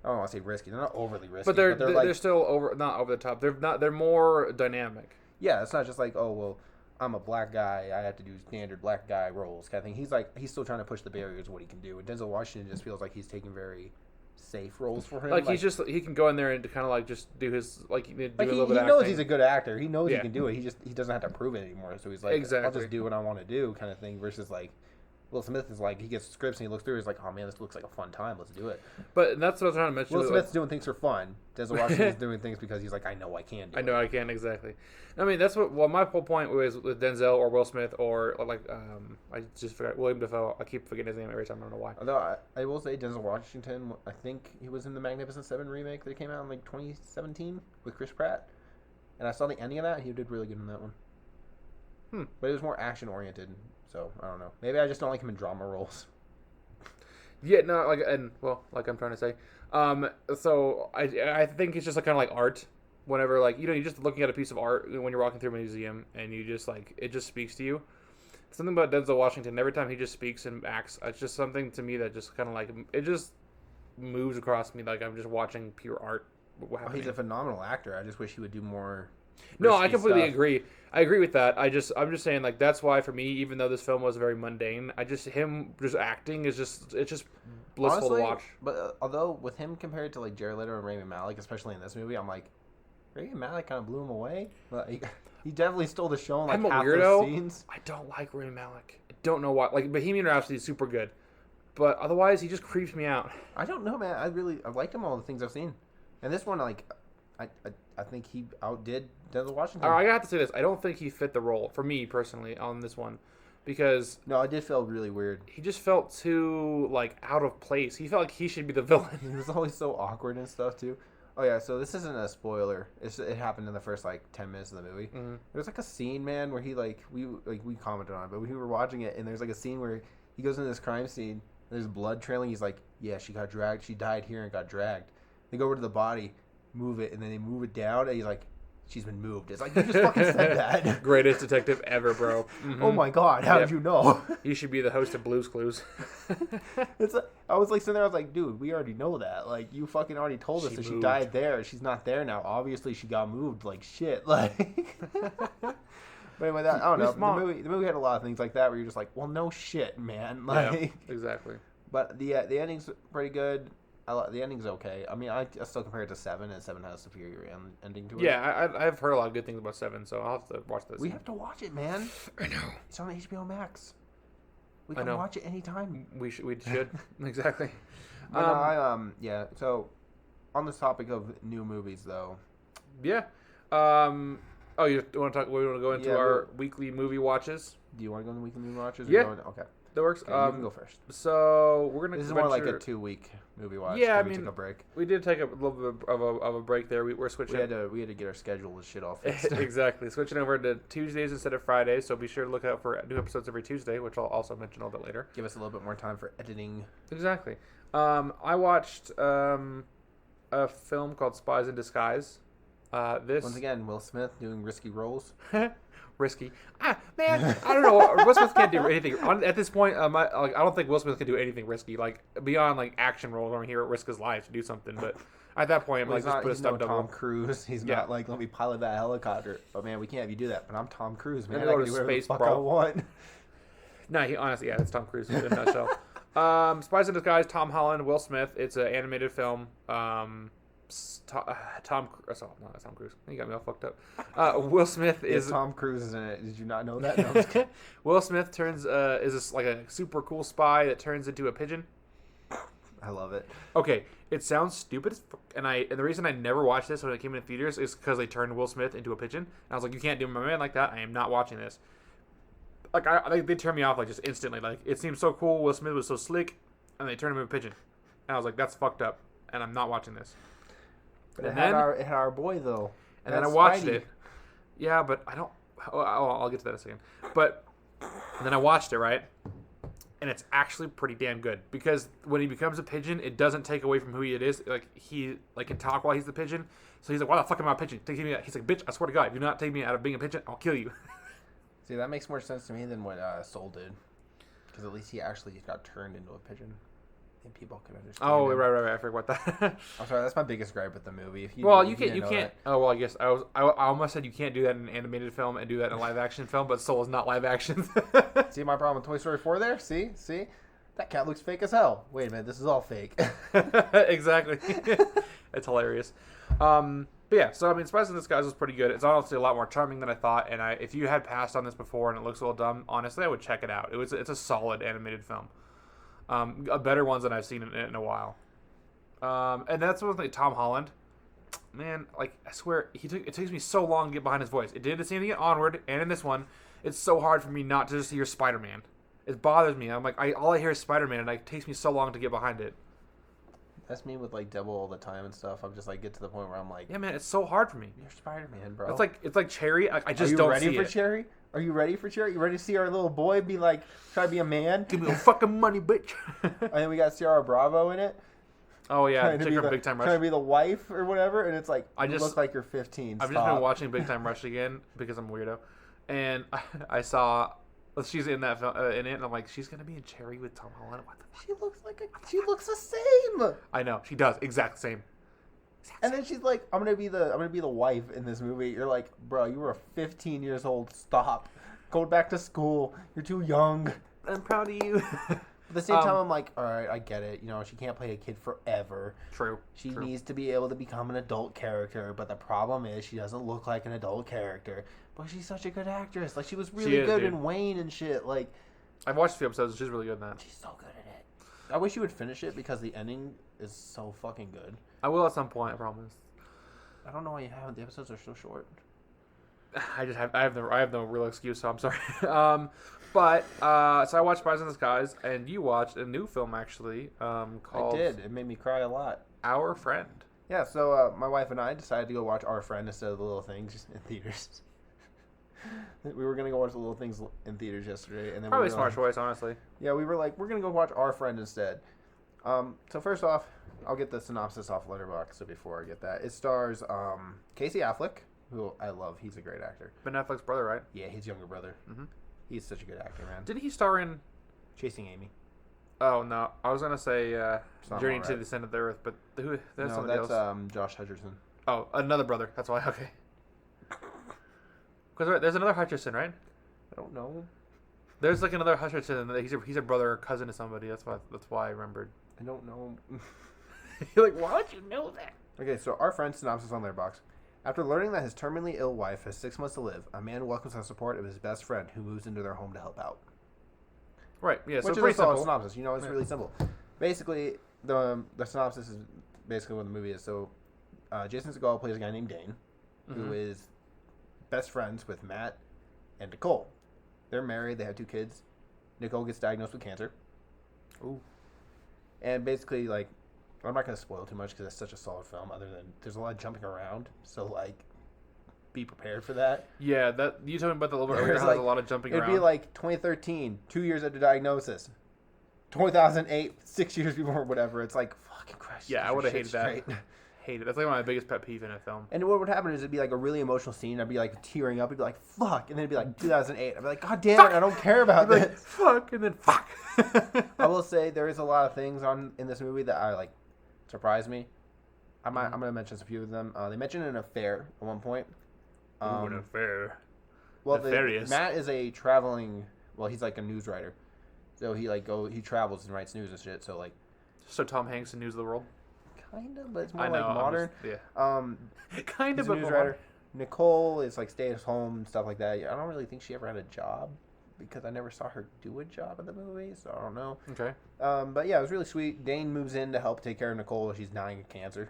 I don't want to say risky. They're not overly risky, But they're like still not over the top. They're more dynamic. yeah. It's not just like, oh well, I'm a black guy, I have to do standard black guy roles kind of thing. He's still trying to push the barriers of what he can do. And Denzel Washington just feels like he's taking very safe roles for him. Like he can go in there and kind of like just do his do like a he little bit of knows acting. he's a good actor. He knows Yeah. he can do it. He doesn't have to prove it anymore. So he's like, I'll Exactly. just do what I want to do kind of thing. Versus like Will Smith is like, he gets scripts and he looks through. He's like, oh man, this looks like a fun time. Let's do it. But that's what I was trying to mention. Will like, Smith's doing things for fun. Denzel Washington's doing things because he's like, I know I can do I know I can exactly. I mean, that's what. Well, my whole point was with Denzel or Will Smith or like I just forgot William Dafoe. I keep forgetting his name every time. I don't know why. Although I will say Denzel Washington, I think he was in the Magnificent Seven remake that came out in like 2017 with Chris Pratt, and I saw the ending of that. He did really good in that one. But it was more action oriented, so I don't know. Maybe I just don't like him in drama roles. Yeah, no, like I'm trying to say, So I think it's just kind of like art. Whenever like you're just looking at a piece of art when you're walking through a museum and you just like it just speaks to you. Something about Denzel Washington. Every time he just speaks and acts, it's just something to me that just kind of like it just moves across me like I'm just watching pure art. Well, he's a phenomenal actor. I just wish he would do more. No, I completely agree. I agree with that. I'm just saying like that's why for me, even though this film was very mundane, him just acting is just it's just blissful Honestly, to watch. But although with him compared to like Jared Leto and Rami Malek, especially in this movie, I'm like, Rami Malek kind of blew him away. Like, he definitely stole the show in like half those scenes. I don't like Rami Malek. I don't know why. Like Bohemian Rhapsody is super good, but otherwise he just creeps me out. I don't know, man. I've liked him all the things I've seen, and this one like. I think he outdid Denzel Washington. I have to say this. I don't think he fit the role, for me personally, on this one. Because... No, it did feel really weird. He just felt too, like, out of place. He felt like he should be the villain. He was always so awkward and stuff, too. Oh, yeah, so this isn't a spoiler. It happened in the first, 10 minutes of the movie. Mm-hmm. There's, a scene, man, where he, we commented on it, but we were watching it, and there's, a scene where he goes into this crime scene, there's blood trailing. He's like, yeah, she got dragged. She died here and got dragged. They go over to the body, move it, and then they move it down, and he's like, she's been moved. It's like, you just fucking said that. Greatest detective ever, bro. Mm-hmm. Oh my god, how did you know? You should be the host of Blue's Clues. I was sitting there, I was like, dude, we already know that. Like, you fucking already told us that she died there. She's not there now. Obviously, she got moved like shit. Like, but anyway, I don't know. The movie had a lot of things like that where you're just like, well, no shit, man. Like, yeah, exactly. But the ending's pretty good. The ending's okay. I mean, I still compare it to 7, and 7 has a superior ending to it. Yeah, I've heard a lot of good things about 7, so I'll have to watch this. We have to watch it, man. I know. It's on HBO Max. We can watch it anytime. We should. Exactly. Yeah. So, on this topic of new movies, though. Yeah. Oh, you want to talk? We want to go into our weekly movie watches. Do you want to go into weekly movie watches? Yeah. Okay. That works. Okay, you can go first. So we're gonna. This is more like a 2-week movie watch. Yeah, we took a break. We did take a little bit of a break there. We're switching. We had to get our schedule and shit all fixed. Exactly, switching over to Tuesdays instead of Fridays. So be sure to look out for new episodes every Tuesday, which I'll also mention a little bit later. Give us a little bit more time for editing. Exactly. I watched a film called Spies in Disguise. Once again, Will Smith doing risky roles. Risky. Man, I don't know. Will Smith can't do anything. At this point, I don't think Will Smith can do anything risky, like beyond action roles. I mean, he risk his life to do something, but at that point, just put a stunt double. Tom Cruise. He's not like, let me pilot that helicopter. But man, we can't have you do that. But I'm Tom Cruise, man. I can do whatever the fuck I want. No, he honestly, it's Tom Cruise in a nutshell. Spies in Disguise, Tom Holland, Will Smith. It's an animated film. Tom Cruise. You got me all fucked up. Will Smith is Tom Cruise is in it. Did you not know that? No, Will Smith is a super cool spy that turns into a pigeon. I love it. Okay, it sounds stupid as fuck, and the reason I never watched this when it came in theaters is because they turned Will Smith into a pigeon. And I was like, you can't do my man like that. I am not watching this. They turned me off just instantly. Like, it seemed so cool. Will Smith was so slick, and they turned him into a pigeon. And I was like, that's fucked up, and I'm not watching this. But it had our boy though. And then I watched it. Yeah, but I don't. I'll get to that in a second. But then I watched it, right? And it's actually pretty damn good because when he becomes a pigeon, it doesn't take away from who he is. Like he can talk while he's the pigeon. So he's like, "Why the fuck am I a pigeon? Take me out." He's like, "Bitch, I swear to God, if you do not take me out of being a pigeon, I'll kill you." See, that makes more sense to me than what Soul did, because at least he actually got turned into a pigeon. People can understand. Oh, right. I forgot that. I'm sorry. That's my biggest gripe with the movie. You can't. Oh well, I guess I almost said you can't do that in an animated film and do that in a live action film, but Soul is not live action. See my problem with Toy Story 4 there? See, that cat looks fake as hell. Wait a minute, this is all fake. Exactly. It's hilarious. But yeah, so I mean, Spies in Disguise was pretty good. It's honestly a lot more charming than I thought. And if you had passed on this before and it looks a little dumb, honestly, I would check it out. It's a solid animated film. Better ones than I've seen in a while. And that's one thing. Tom Holland, man, I swear, it takes me so long to get behind his voice. It did the same thing in Onward, and in this one, it's so hard for me not to just hear Spider-Man. It bothers me. I'm like, all I hear is Spider-Man, and it takes me so long to get behind it. That's me with Devil all the time and stuff. I'm just get to the point where I'm like, yeah, man, it's so hard for me. You're Spider-Man, bro. It's like Cherry. I just don't see it. Are you ready for Cherry? Are you ready for Cherry? You ready to see our little boy be try to be a man? Give me your fucking money, bitch. And then we got Ciara Bravo in it. Oh yeah, check her Big Time Rush. Trying to be the wife or whatever, and it's like you look like you're 15. I've just been watching Big Time Rush again because I'm a weirdo, and I saw she's in that film in it, and I'm like, she's gonna be in Cherry with Tom Holland. What the fuck? She looks the same. I know she does exact same. And then she's like, I'm gonna be the wife in this movie. You're like, bro, you were 15 years old. Stop. Go back to school. You're too young. I'm proud of you. At the same time, I'm like, all right, I get it. You know, she can't play a kid forever. True. She needs to be able to become an adult character. But the problem is she doesn't look like an adult character. But she's such a good actress. Like, she was really good in Wayne and shit. Like, I've watched a few episodes. She's really good in that. She's so good at it. I wish you would finish it because the ending is so fucking good. I will at some point, I promise. I don't know why you haven't. The episodes are so short. I have no real excuse, so I'm sorry. So I watched Spies in the Skies, and you watched a new film actually called. I did. It made me cry a lot. Our Friend. Yeah. So my wife and I decided to go watch Our Friend instead of The Little Things in theaters. We were gonna go watch The Little Things in theaters yesterday, and then probably smart choice, honestly. Yeah, we were like, we're gonna go watch Our Friend instead. So first off, I'll get the synopsis off Letterboxd. So before I get that, it stars Casey Affleck, who I love. He's a great actor. Ben Affleck's brother, right? Yeah, his younger brother. Mm-hmm. He's such a good actor, man. Didn't he star in Chasing Amy? Oh no, I was gonna say Journey to the Center of the Earth, but who? That's somebody else. Josh Hutcherson. Oh, another brother. That's why. Okay. Because there's another Hutcherson, right? I don't know. There's like another Hutcherson. He's a brother or cousin to somebody. That's why I remembered. I don't know. You're like, why would you know that? Okay, so Our Friend synopsis on Letterboxd. After learning that his terminally ill wife has 6 months to live, a man welcomes the support of his best friend who moves into their home to help out. Right, yeah, so which is pretty a solid simple. synopsis. You know, it's really simple. Basically, the synopsis is basically what the movie is. So, Jason Segel plays a guy named Dane, who is best friends with Matt and Nicole. They're married. They have 2 kids. Nicole gets diagnosed with cancer. Ooh. And basically, like, I'm not going to spoil too much because it's such a solid film, other than there's a lot of jumping around. So, like, be prepared for that. Yeah, that you told me about the little bit earlier. There's a lot of jumping around. It'd be like 2013, 2 years after diagnosis. 2008, 6 years before whatever. It's like, fucking Christ. Yeah, I would have hated that. Hate it. That's like one of my biggest pet peeves in a film. And what would happen is it'd be like a really emotional scene. I'd be like tearing up. It'd be like, fuck. And then it'd be like 2008. I'd be like, God damn it, I don't care about this. Like, fuck. And then fuck. I will say there is a lot of things in this movie that I like surprised me. I'm going to mention a few of them. They mentioned an affair at one point. An affair. Well, Matt is a traveling. Well, he's like a news writer, so he travels and writes news and shit. So like, so Tom Hanks in News of the World. Kind of, but it's more like modern. Kind of a news writer. Nicole is like stay at home and stuff like that. I don't really think she ever had a job because I never saw her do a job in the movie, so I don't know. Okay. But yeah, it was really sweet. Dane moves in to help take care of Nicole while she's dying of cancer.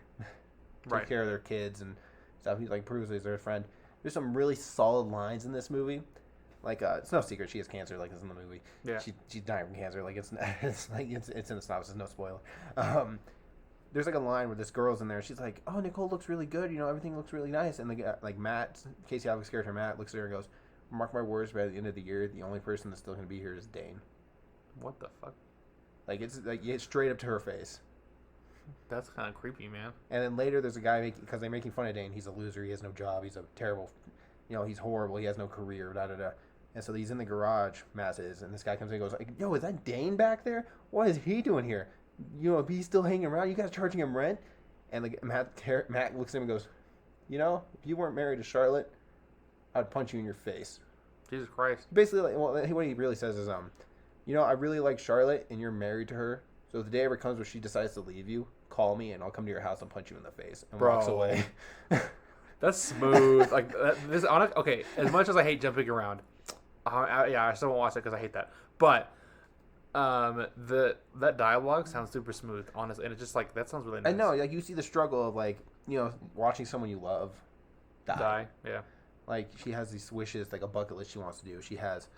Take care of their kids and stuff. He's like proves he's their friend. There's some really solid lines in this movie. Like, it's no secret she has cancer, like it's in the movie. Yeah. She's dying from cancer. Like it's in the synopsis, no spoiler. There's like a line where this girl's in there. She's like, "Oh, Nicole looks really good. You know, everything looks really nice." And like Matt, Casey Affleck's character Matt, looks at her and goes, "Mark my words, by the end of the year, the only person that's still going to be here is Dane." What the fuck? Like it's straight up to her face. That's kind of creepy, man. And then later, there's a guy because they're making fun of Dane. He's a loser. He has no job. He's a terrible. You know, he's horrible. He has no career. Da da da. And so he's in the garage. Matt is, and this guy comes in and goes, like, "Yo, is that Dane back there? What is he doing here? You know, if he's still hanging around, you guys charging him rent?" And like Matt looks at him and goes, "You know, if you weren't married to Charlotte, I'd punch you in your face." Jesus Christ. Basically, like, well, what he really says is, you know, I really like Charlotte, and you're married to her. So if the day ever comes where she decides to leave you, call me, and I'll come to your house and punch you in the face. And walks away. That's smooth. Like okay. As much as I hate jumping around, I still won't watch it because I hate that. But that dialogue sounds super smooth, honestly, and it's just like that sounds really nice. I know, like you see the struggle of like, you know, watching someone you love die. Yeah. Like she has these wishes, like a bucket list she wants to do. She has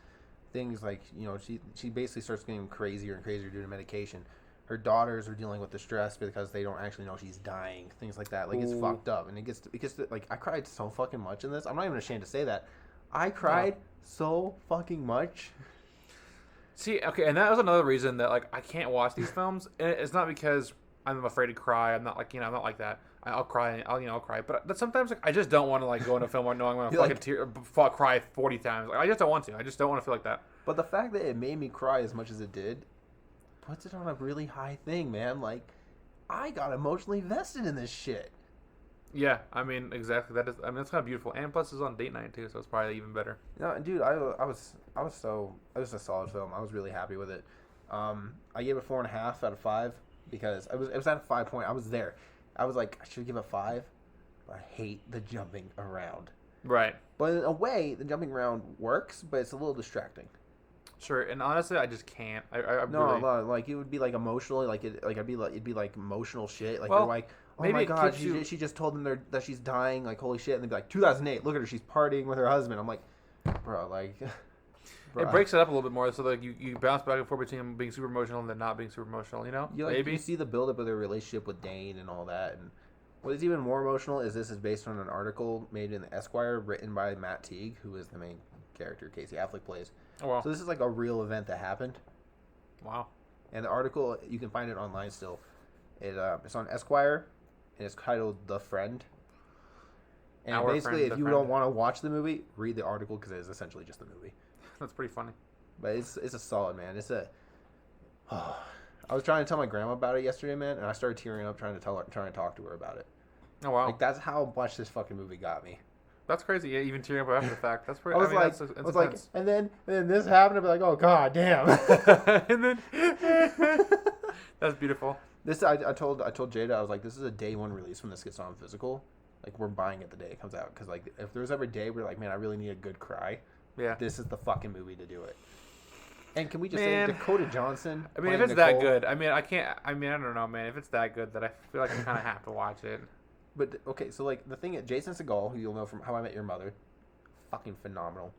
things like, you know, she basically starts getting crazier and crazier due to medication. Her daughters are dealing with the stress because they don't actually know she's dying. Things like that. Like, it's fucked up, and it gets to, like, I cried so fucking much in this. I'm not even ashamed to say that. I cried so fucking much. See, okay, and that was another reason that, like, I can't watch these films. And it's not because I'm afraid to cry. I'm not like I'm not like that. I'll cry. I'll cry. But sometimes like I just don't want to like go into a film knowing I'm gonna fucking cry 40 times. Like I just don't want to. I just don't want to feel like that. But the fact that it made me cry as much as it did puts it on a really high thing, man. Like I got emotionally invested in this shit. Yeah, I mean exactly. That is. I mean it's kind of beautiful. And plus it's on date night too, so it's probably even better. No, dude, it was a solid film. I was really happy with it. I gave it 4.5 out of 5 because it was at a 5 point. I was there. I was like, I should give it 5, but I hate the jumping around. Right. But in a way, the jumping around works, but it's a little distracting. Sure, and honestly, I just can't. Like it would be like emotional, it'd be like emotional shit. Like well, you're like, oh my god, she just told them that she's dying. Like holy shit, and they'd be like, 2008, look at her, she's partying with her husband. I'm like, bro, like. It breaks it up a little bit more, so like you bounce back and forth between him being super emotional and then not being super emotional. Maybe you see the buildup of their relationship with Dane and all that. And what is even more emotional is this is based on an article made in the Esquire, written by Matt Teague, who is the main character Casey Affleck plays. Oh wow! So this is like a real event that happened. Wow! And the article, you can find it online still. It's on Esquire, and it's titled "The Friend." And basically, if you don't want to watch the movie, read the article because it is essentially just the movie. That's pretty funny. But it's a solid, man. I was trying to tell my grandma about it yesterday, man, and I started tearing up trying to talk to her about it. Oh wow! Like that's how much this fucking movie got me. That's crazy. Yeah, even tearing up after the fact. That's pretty. I was like, and then this happened. I'd be like, oh god, damn. And then that's beautiful. I told Jada, I was like, this is a day one release when this gets on physical. Like we're buying it the day it comes out because like if there's ever a day where like man I really need a good cry. Yeah, this is the fucking movie to do it. And can we just say Dakota Johnson? I mean, if it's that good, I don't know, man. If it's that good, that I feel like I kind of have to watch it. But okay, so like the thing is, Jason Segel, who you'll know from How I Met Your Mother, fucking phenomenal.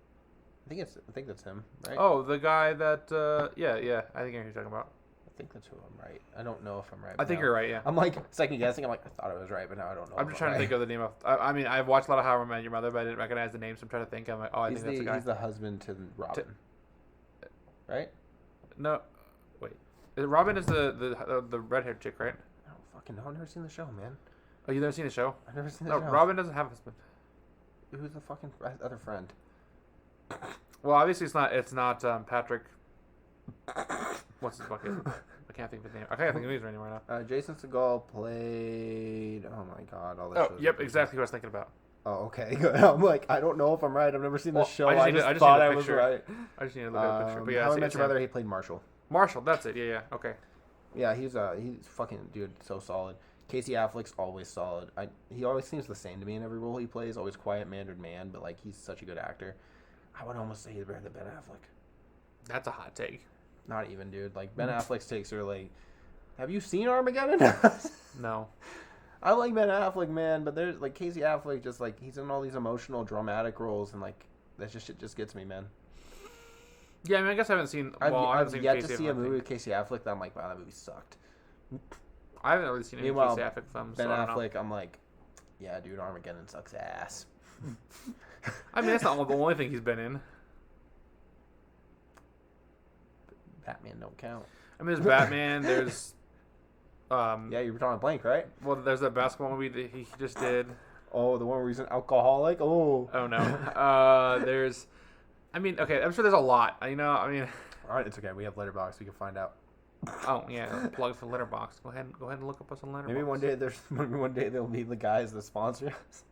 I think that's him, right? Oh, the guy that, yeah, I think I know who you're talking about. I think that's who I'm right. I don't know if I'm right. I think you're right, yeah. I'm like second guessing. I'm like, I thought I was right, but now I don't know. I'm just trying to think of the name of. I mean, I've watched a lot of How I Met Your Mother, but I didn't recognize the name, so I'm trying to think. I'm like, oh, I think that's the guy. He's the husband to Robin, right? No, wait. Robin is the red-haired chick, right? I don't fucking know. I've never seen the show, man. Oh, you've never seen the show? I've never seen the show. Robin doesn't have a husband. Who's the fucking other friend? Well, obviously it's not Patrick. What's his bucket? I can't think of his name. I can't think of his name right now. Jason Segel played. Oh my god! Yep, exactly what I was thinking about. Oh, okay, good. I'm like, I don't know if I'm right. I've never seen the show. I just thought I was right. I just need to look at the picture. But yeah, How I Met Your Mother, he played Marshall. Marshall, that's it. Yeah, okay. Yeah, he's fucking dude, so solid. Casey Affleck's always solid. He always seems the same to me in every role he plays. Always quiet mannered man, but like he's such a good actor. I would almost say he's better than Ben Affleck. That's a hot take. Not even, dude. Like Ben Affleck's takes are like, have you seen Armageddon? No. I like Ben Affleck, man, but there's like Casey Affleck, just like he's in all these emotional, dramatic roles, and like that shit just gets me, man. Yeah, I mean, I guess I haven't seen. I've yet to see a movie with Casey Affleck that I'm like, wow, that movie sucked. I haven't really seen any Casey Affleck films. Ben Affleck, I'm like, yeah, dude, Armageddon sucks ass. I mean, that's not the only thing he's been in. Batman don't count. I mean, there's Batman. There's. Yeah, you were talking blank, right? Well, there's that basketball movie that he just did. Oh, the one where he's an alcoholic. Oh no. There's. I mean, okay, I'm sure there's a lot. All right, it's okay. We have Letterboxd. We can find out. Oh yeah, plug for Letterboxd. Go ahead and look up us on Letterboxd. Maybe one day they'll be the guys that sponsor us.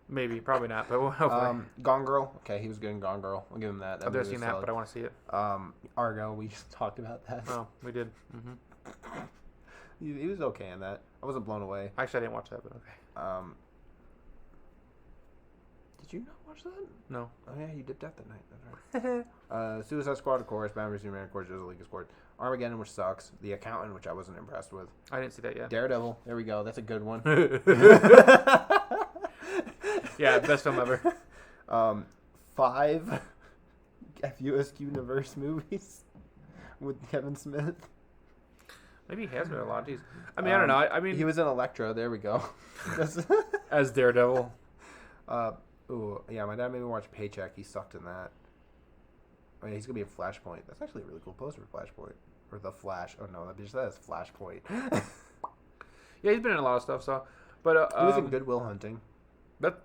Maybe, probably not, but hopefully. Gone Girl. Okay, he was good in Gone Girl. I'll give him that. I've never seen that, but I want to see it. Argo. We just talked about that. Oh, we did. Mm-hmm. He was okay in that. I wasn't blown away. Actually, I didn't watch that, but okay. Did you not watch that? No. Oh yeah, you dipped out that night. That's right. Suicide Squad, of course. Batman vs Superman, of course. Justice League, of course. Armageddon, which sucks. The Accountant, which I wasn't impressed with. I didn't see that yet. Daredevil. There we go. That's a good one. Yeah, best film ever. 5 FUSQ Universe movies with Kevin Smith. Maybe he has been a lot. Jeez. I mean, I don't know. I mean, he was in Elektra. There we go. As Daredevil. Ooh, yeah. My dad made me watch Paycheck. He sucked in that. Oh yeah, he's gonna be in Flashpoint. That's actually a really cool poster for Flashpoint or The Flash. Oh no, that bitch says Flashpoint. Yeah, he's been in a lot of stuff. So, but he was in Good Will Hunting.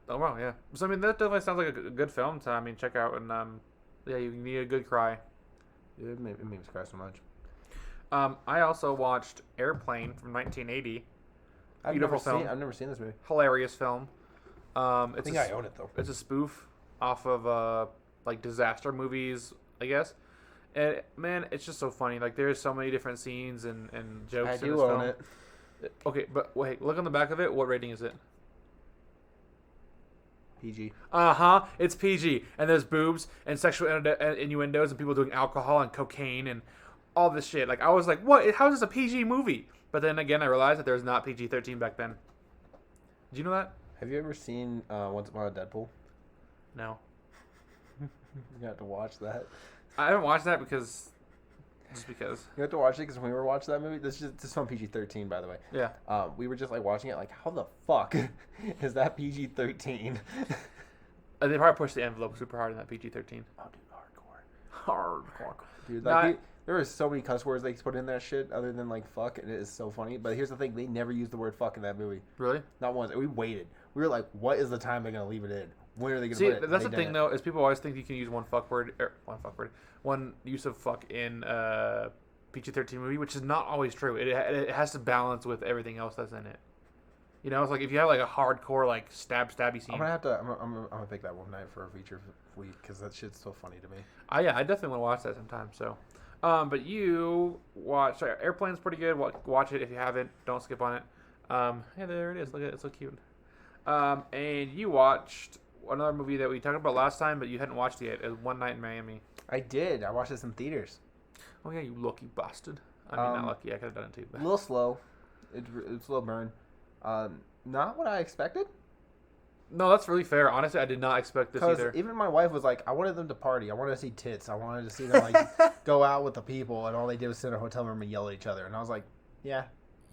Oh wow, yeah. So I mean, that definitely sounds like a good film to check out, and yeah, you need a good cry. Yeah, it made me cry so much. I also watched Airplane from 1980. Beautiful film. I've never seen this movie. Hilarious film. I think I own it though. It's a spoof off of like disaster movies, I guess. And man, it's just so funny. Like there's so many different scenes and jokes. I do own it. Okay, but wait, look on the back of it. What rating is it? PG. It's PG, and there's boobs and sexual innuendos and people doing alcohol and cocaine and all this shit. Like I was like, what? How is this a PG movie? But then again, I realized that there was not PG-13 back then. Did you know that? Have you ever seen Once Upon a Deadpool? No. You have to watch that. I haven't watched that because. You have to watch it because when we were watching that movie, this is from PG-13, by the way. Yeah. We were just like watching it, like, how the fuck is that PG-13? They probably pushed the envelope super hard in that PG-13. Oh, dude, hardcore. Dude, there were so many cuss words they put in that shit other than like fuck, and it is so funny. But here's the thing: they never used the word fuck in that movie. Really? Not once. We waited. We were like, what is the time they're gonna leave it in? When are they gonna put it? That's the thing though, is people always think you can use one use of fuck in PG-13 movie, which is not always true. It has to balance with everything else that's in it. You know, it's like if you have like a hardcore like stabby scene. I'm gonna pick that one night for a feature week because that shit's so funny to me. Yeah, I definitely want to watch that sometime. So, but you watch Airplane's pretty good. Watch it if you haven't. Don't skip on it. Yeah, there it is. Look at it. It's so cute. And you watched another movie that we talked about last time, but you hadn't watched it yet. It was One Night in Miami. I did. I watched this in theaters. Oh yeah, you lucky bastard. I mean, not lucky. I could have done it too. But. A little slow. It's a slow burn. Not what I expected. No, that's really fair. Honestly, I did not expect this either. Even my wife was like, I wanted them to party. I wanted to see tits. I wanted to see them like go out with the people, and all they did was sit in a hotel room and yell at each other. And I was like, yeah.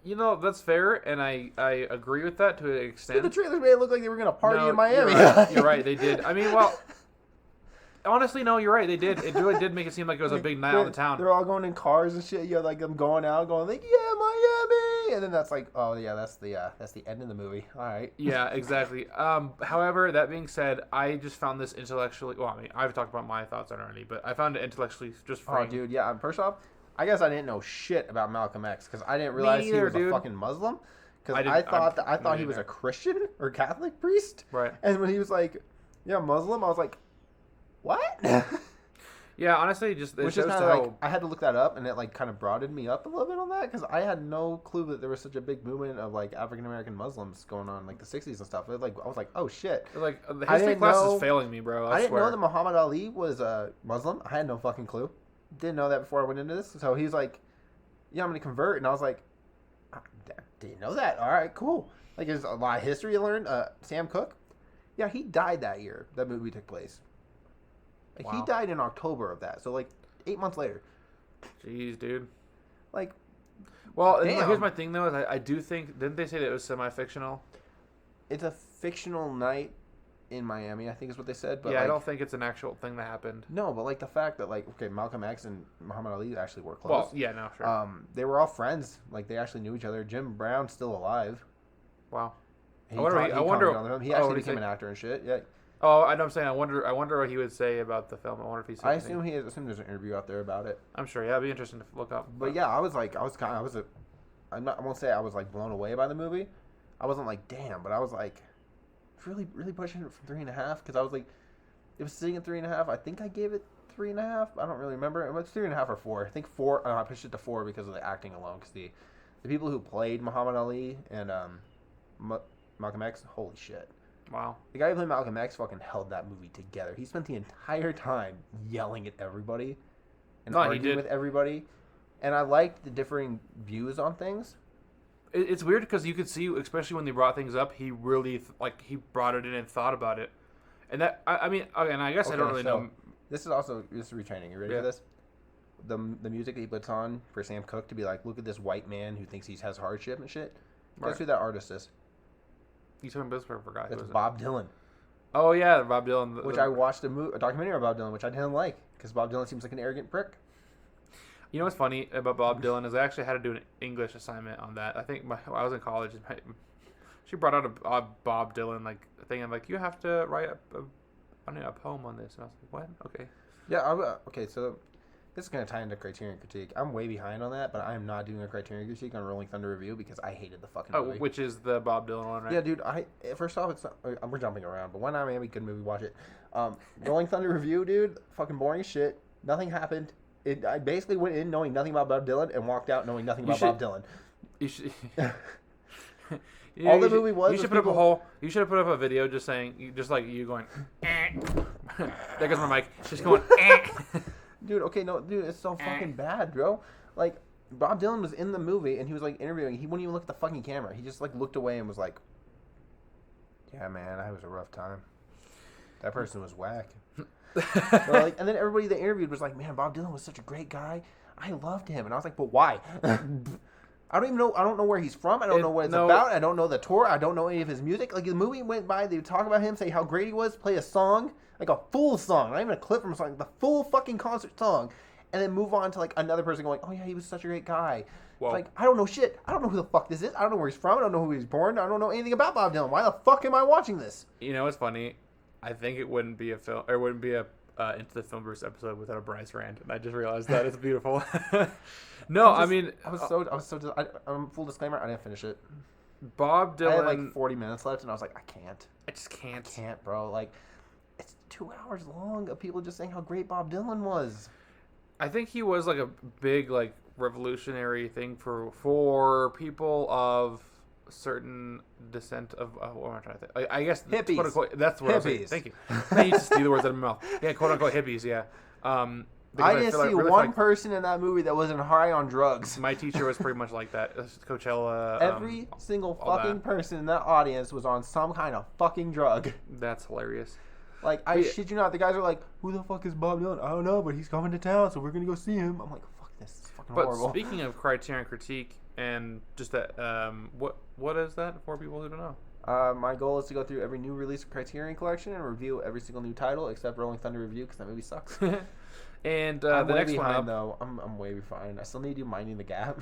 You know, that's fair, and I agree with that to an extent. Dude, the trailers made it look like they were going to party in Miami. You're right, they did. I mean, well, honestly, no, you're right, they did. It really did make it seem like it was a big night on the town. They're all going in cars and shit. You know, like them going out, going like, yeah, Miami. And then that's like, oh, yeah, that's the end of the movie. All right. Yeah, exactly. However, that being said, I just found this intellectually, well, I mean, I've talked about my thoughts on it already, but I found it intellectually just freeing. Oh, dude, yeah. First off, I guess I didn't know shit about Malcolm X because I didn't realize he was a fucking Muslim. Because I thought he was a Christian or Catholic priest. Right. And when he was like, yeah, Muslim, I was like, what? Yeah, honestly, just which is kind of like I had to look that up, and it like kind of broadened me up a little bit on that because I had no clue that there was such a big movement of like African American Muslims going on like the '60s and stuff. Like I was like, oh shit! Like the history class is failing me, bro. I didn't know that Muhammad Ali was a Muslim. I had no fucking clue. Didn't know that before I went into this. So he's like, yeah, I'm gonna convert, and I was like, I didn't know that. All right, cool. Like there's a lot of history to learn. Sam Cooke, yeah, he died that year. That movie took place. Like, wow. He died in October of that, so like 8 months later. Jeez, dude. Like, well, here's my thing though: is I do think, didn't they say that it was semi-fictional? It's a fictional night in Miami, I think is what they said. But yeah, like, I don't think it's an actual thing that happened. No, but like the fact that like Malcolm X and Muhammad Ali actually were close. Well, yeah, no, sure. They were all friends. Like they actually knew each other. Jim Brown's still alive. Wow. He actually became an actor and shit. Yeah. Oh, I know. I'm saying. I wonder what he would say about the film. I wonder if he said. I assume there's an interview out there about it. I'm sure. Yeah, it'd be interesting to look up. But yeah, I won't say I was like blown away by the movie. I wasn't like damn, but I was like really pushing it from 3.5 because I was like, it was sitting at 3.5. I think I gave it 3.5. I don't really remember. It was 3.5 or 4. I think 4. I pushed it to 4 because of the acting alone. Because the people who played Muhammad Ali and Malcolm X, holy shit. Wow. The guy who played Malcolm X fucking held that movie together. He spent the entire time yelling at everybody and arguing with everybody. And I liked the differing views on things. It's weird because you could see, especially when they brought things up, he really he brought it in and thought about it. And that I mean, and I guess I don't really know. This is retraining. You ready for this? The music that he puts on for Sam Cooke to be like, look at this white man who thinks he has hardship and shit. Guess who that artist is? You talking about this for a guy? It's Bob Dylan. Oh yeah, Bob Dylan. Which I watched a documentary about Bob Dylan, which I didn't like because Bob Dylan seems like an arrogant prick. You know what's funny about Bob Dylan is I actually had to do an English assignment on that. I think when I was in college, she brought out a Bob Dylan like thing. I'm like, you have to write a poem on this, and I was like, what? Okay. Yeah. Okay. So this is gonna tie into Criterion critique. I'm way behind on that, but I am not doing a Criterion critique on Rolling Thunder review because I hated the fucking movie. Which is the Bob Dylan one, right? Yeah, dude. First off, it's not, we're jumping around, but One Eye Miami, good movie. Watch it. Rolling Thunder review, dude. Fucking boring as shit. Nothing happened. I basically went in knowing nothing about Bob Dylan and walked out knowing nothing about Bob Dylan. You should. All the movie was. You should put up You should have put up a video just saying, just like you going. There goes my mic. Just going. Dude, okay, no, dude, it's so fucking bad, bro. Like, Bob Dylan was in the movie and he was like interviewing. He wouldn't even look at the fucking camera. He just like looked away and was like, "Yeah, man, I was a rough time. That person was whack." Like, and then everybody that interviewed was like, "Man, Bob Dylan was such a great guy. I loved him." And I was like, "But why?" I don't even know. I don't know where he's from. I don't know what it's about. I don't know the tour. I don't know any of his music. Like, the movie went by. They would talk about him, say how great he was, play a song, like a full song, not even a clip from a song, the full fucking concert song, and then move on to like another person going, "Oh yeah, he was such a great guy." It's like, I don't know shit. I don't know who the fuck this is. I don't know where he's from. I don't know who he was born. I don't know anything about Bob Dylan. Why the fuck am I watching this? You know what's funny? I think it wouldn't be a film, or it wouldn't be a Into the Filmverse episode without a Bryce rant, and I just realized that. It's beautiful. No, I mean, I was so. Full disclaimer, I didn't finish it. Bob Dylan. I had like 40 minutes left, and I was like, I can't. I just can't. I can't, bro. Like, it's 2 hours long of people just saying how great Bob Dylan was. I think he was like a big like revolutionary thing for people of certain descent of what am I trying to think? I guess hippies. Quote unquote, that's what hippies. I was saying. Thank you. I used to steal the words out of my mouth. Yeah, quote unquote hippies. Yeah. I didn't see one person in that movie that wasn't high on drugs. My teacher was pretty much like that. Coachella. Every single fucking person in that audience was on some kind of fucking drug. That's hilarious. Like, I shit you not, the guys are like, "Who the fuck is Bob Dylan?" "I don't know, but he's coming to town, so we're gonna go see him." I'm like, fuck this. It's fucking horrible. But speaking of Criterion critique and just that, what is that for people who don't know? My goal is to go through every new release of Criterion Collection and review every single new title except Rolling Thunder Review because that movie sucks. And the next behind, one up, though, I'm way behind. I still need to do Minding the Gap.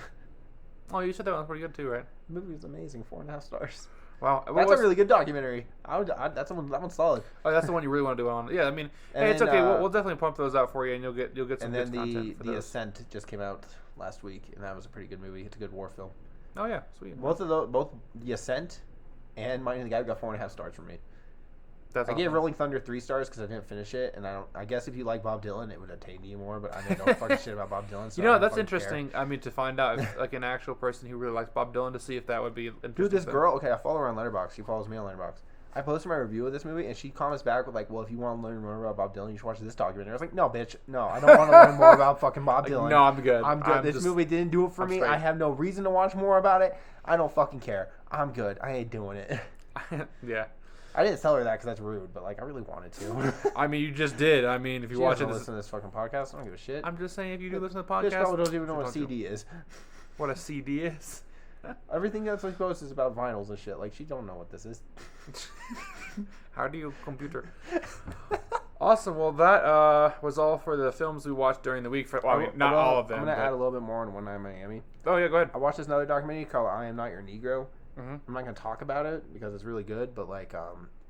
Oh, you said that one's pretty good too, right? The movie was amazing. 4.5 stars. Wow, that's a really good documentary. That one's solid. Oh, that's the one you really want to do on. Yeah, I mean, hey, it's okay. We'll definitely pump those out for you, and you'll get some good content. And then the Ascent just came out last week, and that was a pretty good movie. It's a good war film. Oh yeah, sweet. Both the Ascent and Minding the Gap got 4.5 stars from me. I gave Rolling Thunder 3 stars because I didn't finish it, and I guess if you like Bob Dylan, it would attain you more. But I didn't know fucking shit about Bob Dylan. So that's interesting. Care. I mean, to find out if, like an actual person who really likes Bob Dylan, to see if that would be interesting. Dude, this girl. Okay, I follow her on Letterboxd. She follows me on Letterboxd. I posted my review of this movie, and she comments back with like, "Well, if you want to learn more about Bob Dylan, you should watch this documentary." I was like, "No, bitch, no, I don't want to learn more about fucking Bob Dylan. No, I'm good. I'm good. This movie didn't do it for me. Straight. I have no reason to watch more about it. I don't fucking care. I'm good. I ain't doing it." Yeah. I didn't tell her that because that's rude, but like I really wanted to. I mean, you just did. I mean, if you watch it, listen to this fucking podcast, I don't give a shit. I'm just saying, if you do listen to the podcast, bitch probably don't even know what a CD is. What a CD is? Everything that's like posts is about vinyls and shit. Like she don't know what this is. How do you computer? Awesome. Well, that was all for the films we watched during the week. Not all of them. I'm gonna add a little bit more on One Night in Miami. Oh yeah, go ahead. I watched this another documentary called "I Am Not Your Negro." Mm-hmm. I'm not gonna talk about it because it's really good, but like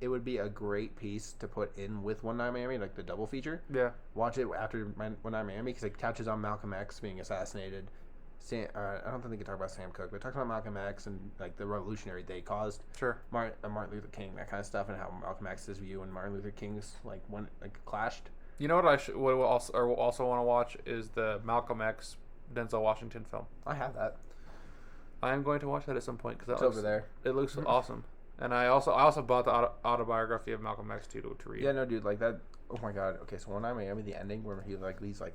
it would be a great piece to put in with One Night in Miami, like the double feature. Yeah. Watch it after One Night in Miami because it touches on Malcolm X being assassinated. I don't think they can talk about Sam Cooke, but it talks about Malcolm X and like the revolutionary they caused. Sure. Martin Luther King, that kind of stuff, and how Malcolm X's view and Martin Luther King's clashed. You know what what also want to watch is the Malcolm X Denzel Washington film. I have that. I am going to watch that at some point because it's over there. It looks awesome, and I also bought the autobiography of Malcolm X too to read. Yeah, no, dude, like that. Oh my god. Okay, so One Night in Miami, the ending where he's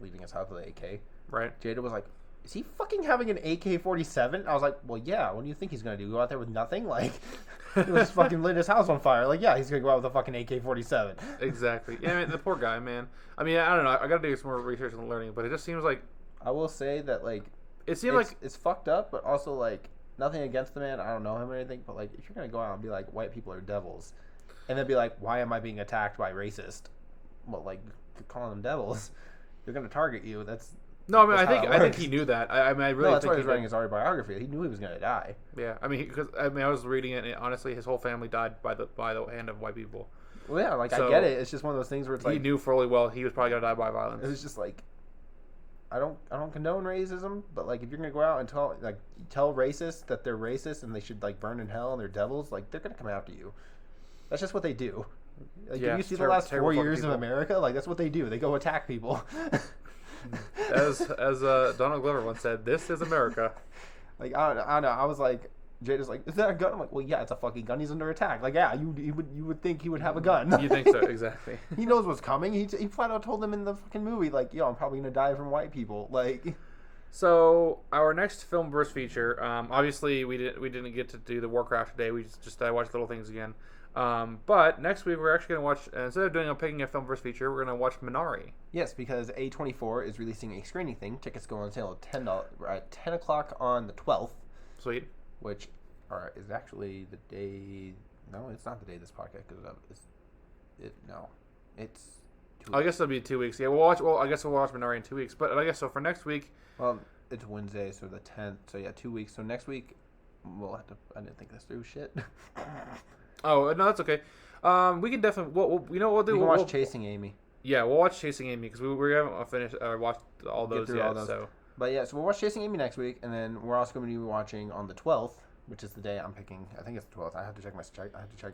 leaving his house with an AK. Right. Jada was like, "Is he fucking having an AK-47?" I was like, "Well, yeah. What do you think he's gonna do? Go out there with nothing? Like, he was fucking lit his house on fire. Like, yeah, he's gonna go out with a fucking AK-47." Exactly. Yeah, I mean, the poor guy, man. I mean, I don't know. I gotta do some more research and learning, but it just seems like. I will say that like. It seems like it's fucked up, but also like nothing against the man. I don't know him or anything, but like if you're gonna go out and be like white people are devils, and then be like, why am I being attacked by racist? Well, like calling them devils, they're gonna target you. That's No, I mean, I think he knew that. I mean, I really that's think why he was writing his autobiography. He knew he was going to die. Yeah, I mean, because I was reading it, and honestly, his whole family died by the hand of white people. Well, yeah, like so, I get it. It's just one of those things where it's like he knew fully well he was probably going to die by violence. It was just like, I don't condone racism, but like if you're going to go out and tell racists that they're racist and they should like burn in hell and they're devils, like they're going to come after you. That's just what they do. Like, yeah, you see the last 4 years of America, like that's what they do. They go attack people. as Donald Glover once said, "This is America." Like I don't know. I was like, Jada's like, "Is that a gun?" I'm like, "Well, yeah, it's a fucking gun. He's under attack." Like, yeah, you would think he would have a gun. You think so, exactly. He knows what's coming. He flat out told them in the fucking movie, like, "Yo, I'm probably gonna die from white people." Like. So our next Filmverse feature, obviously we didn't get to do the Warcraft today. We just watched Little Things again. But next week we're actually going to watch, instead of picking a Filmverse feature, we're going to watch Minari. Yes, because A24 is releasing a screening thing. Tickets go on sale at 10 o'clock on the 12th. Sweet. Which is actually the day... No, it's not the day this podcast goes up. It's 2 weeks. I guess it'll be 2 weeks. Yeah, I guess we'll watch Minari in 2 weeks. But I guess so for next week... Well, it's Wednesday, so the 10th. So yeah, 2 weeks. So next week, we'll have to... I didn't think this through. Shit. Oh, no, that's okay. We can definitely... you know what we'll do? We'll watch Chasing Amy. Yeah, we'll watch Chasing Amy, because we haven't finished watched all those yet. So. But yeah, so we'll watch Chasing Amy next week, and then we're also going to be watching on the 12th, which is the day I'm picking. I think it's the 12th. I have to check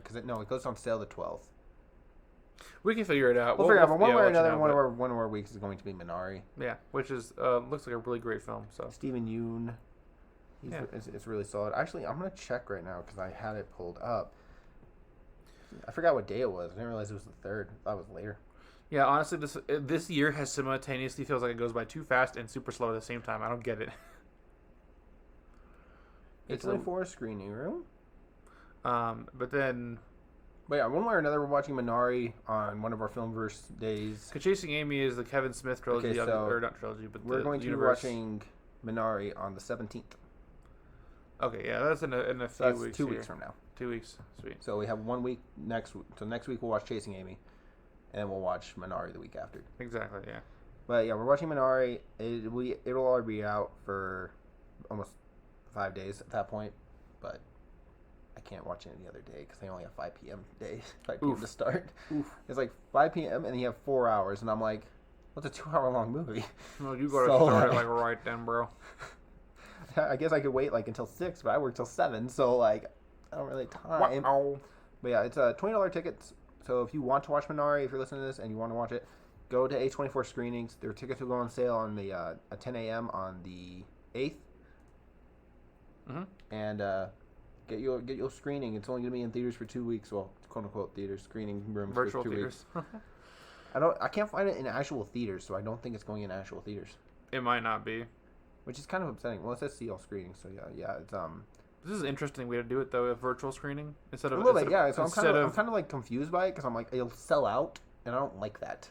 because it goes on sale the 12th. We can figure it out. We'll figure it out. But one way or another, one of our weeks is going to be Minari. Yeah, which is looks like a really great film. So Stephen Yeun, it's really solid. Actually, I'm going to check right now because I had it pulled up. I forgot what day it was. I didn't realize it was the 3rd. I thought it was later. Yeah, honestly, this year has simultaneously feels like it goes by too fast and super slow at the same time. I don't get it. It's only for a screening room. But yeah, one way or another, we're watching Minari on one of our Filmverse days. Chasing Amy is the Kevin Smith trilogy, okay, so or not trilogy, but we're going to be watching Minari on the 17th. Okay, yeah, that's in a few weeks. That's 2 weeks from now. 2 weeks, sweet. So we have 1 week next. So next week we'll watch Chasing Amy, and then we'll watch Minari the week after. Exactly, yeah. But yeah, we're watching Minari. It'll already be out for almost 5 days at that point, but I can't watch it any other day because they only have 5 p.m. days, 5 p.m. to start. Oof. It's like 5 p.m. and you have 4 hours, and I'm like, what's a 2-hour long movie? Well, you gotta start it like right then, bro. I guess I could wait like until 6, but I work till 7, so like I don't really have time. Wow. But yeah, it's $20 tickets. So if you want to watch Minari, if you're listening to this and you want to watch it, go to A24 screenings. Their tickets will go on sale on the at 10 a.m. on the 8th. Mm-hmm. And get your screening. It's only gonna be in theaters for 2 weeks. Well, quote unquote theaters, screening rooms virtual for 2 theaters. weeks. I can't find it in actual theaters, so I don't think it's going in actual theaters. It might not be. Which is kind of upsetting. Well, it says see all screenings, so yeah, it's This is an interesting way to do it, though, a virtual screening instead of a little bit, yeah. So I'm kind of like confused by it because I'm like it'll sell out, and I don't like that.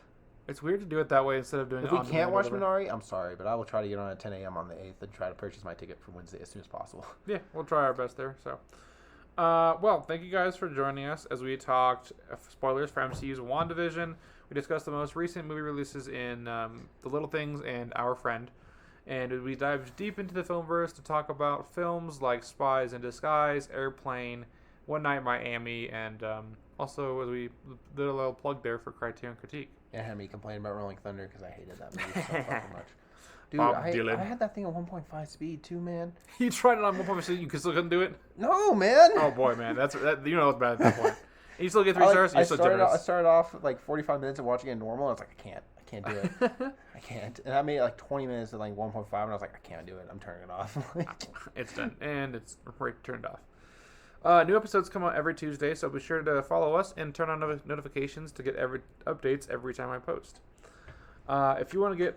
It's weird to do it that way instead of doing. If we can't watch Minari, I'm sorry, but I will try to get on at 10 a.m. on the 8th and try to purchase my ticket for Wednesday as soon as possible. Yeah, we'll try our best there. So, well, thank you guys for joining us as we talked spoilers for MCU's WandaVision. We discussed the most recent movie releases in The Little Things and Our Friend. And we dived deep into the Filmverse to talk about films like Spies in Disguise, Airplane, One Night in Miami, and also as we did a little plug there for Criterion Critique. Yeah, had me complaining about Rolling Thunder because I hated that movie so fucking much. Dude, I had that thing at 1.5 speed too, man. You tried it on 1.5 speed, you still couldn't do it? No, man. Oh boy, man, that you know it's bad at that point. And you still get 3 stars. I started off like 45 minutes of watching it normal. And I was like, I can't do it. I can't. And I made it like 20 minutes at like 1.5, and I was like, I can't do it. I'm turning it off. It's done, and it's right turned off. New episodes come out every Tuesday, so be sure to follow us and turn on notifications to get updates every time I post. If you want to get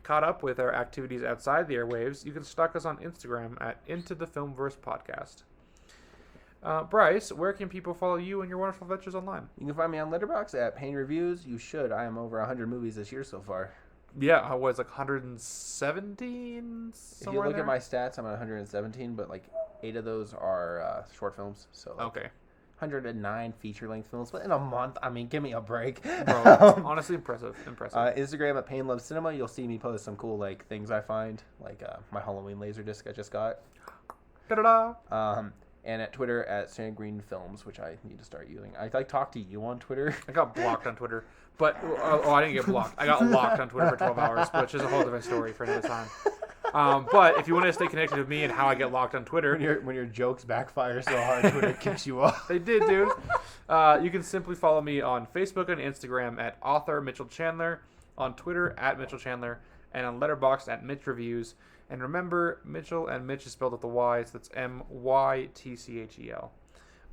caught up with our activities outside the airwaves, you can stalk us on Instagram at Into the Filmverse Podcast. Bryce, where can people follow you and your wonderful adventures online? You can find me on Letterboxd at Payne Reviews. You should. I am over 100 movies this year so far. Yeah, I was like 117 somewhere. If you look at my stats, I'm at 117, but like 8 of those are short films. So like okay, 109 feature-length films, but in a month, I mean, give me a break. Bro, it's honestly impressive. Instagram at Payne Loves Cinema. You'll see me post some cool like things I find, like my Halloween laser disc I just got. Da-da-da. And at Twitter at Sand Green Films, which I need to start using. I like talk to you on Twitter. I got blocked on Twitter, but I didn't get blocked. I got locked on Twitter for 12 hours, which is a whole different story for another time. But if you want to stay connected with me and how I get locked on Twitter, when your jokes backfire so hard, Twitter kicks you off. They did, dude. You can simply follow me on Facebook and Instagram at author Mytchel Chandler, on Twitter at Mytchel Chandler, and on Letterboxd at Mitch Reviews. And remember, Mytchel and Mitch is spelled with the Y, so that's Mytchel.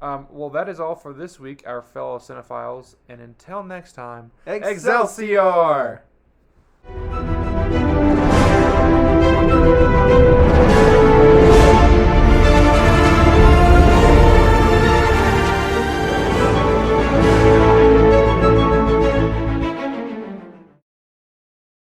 Well, that is all for this week, our fellow cinephiles. And until next time, Excelsior!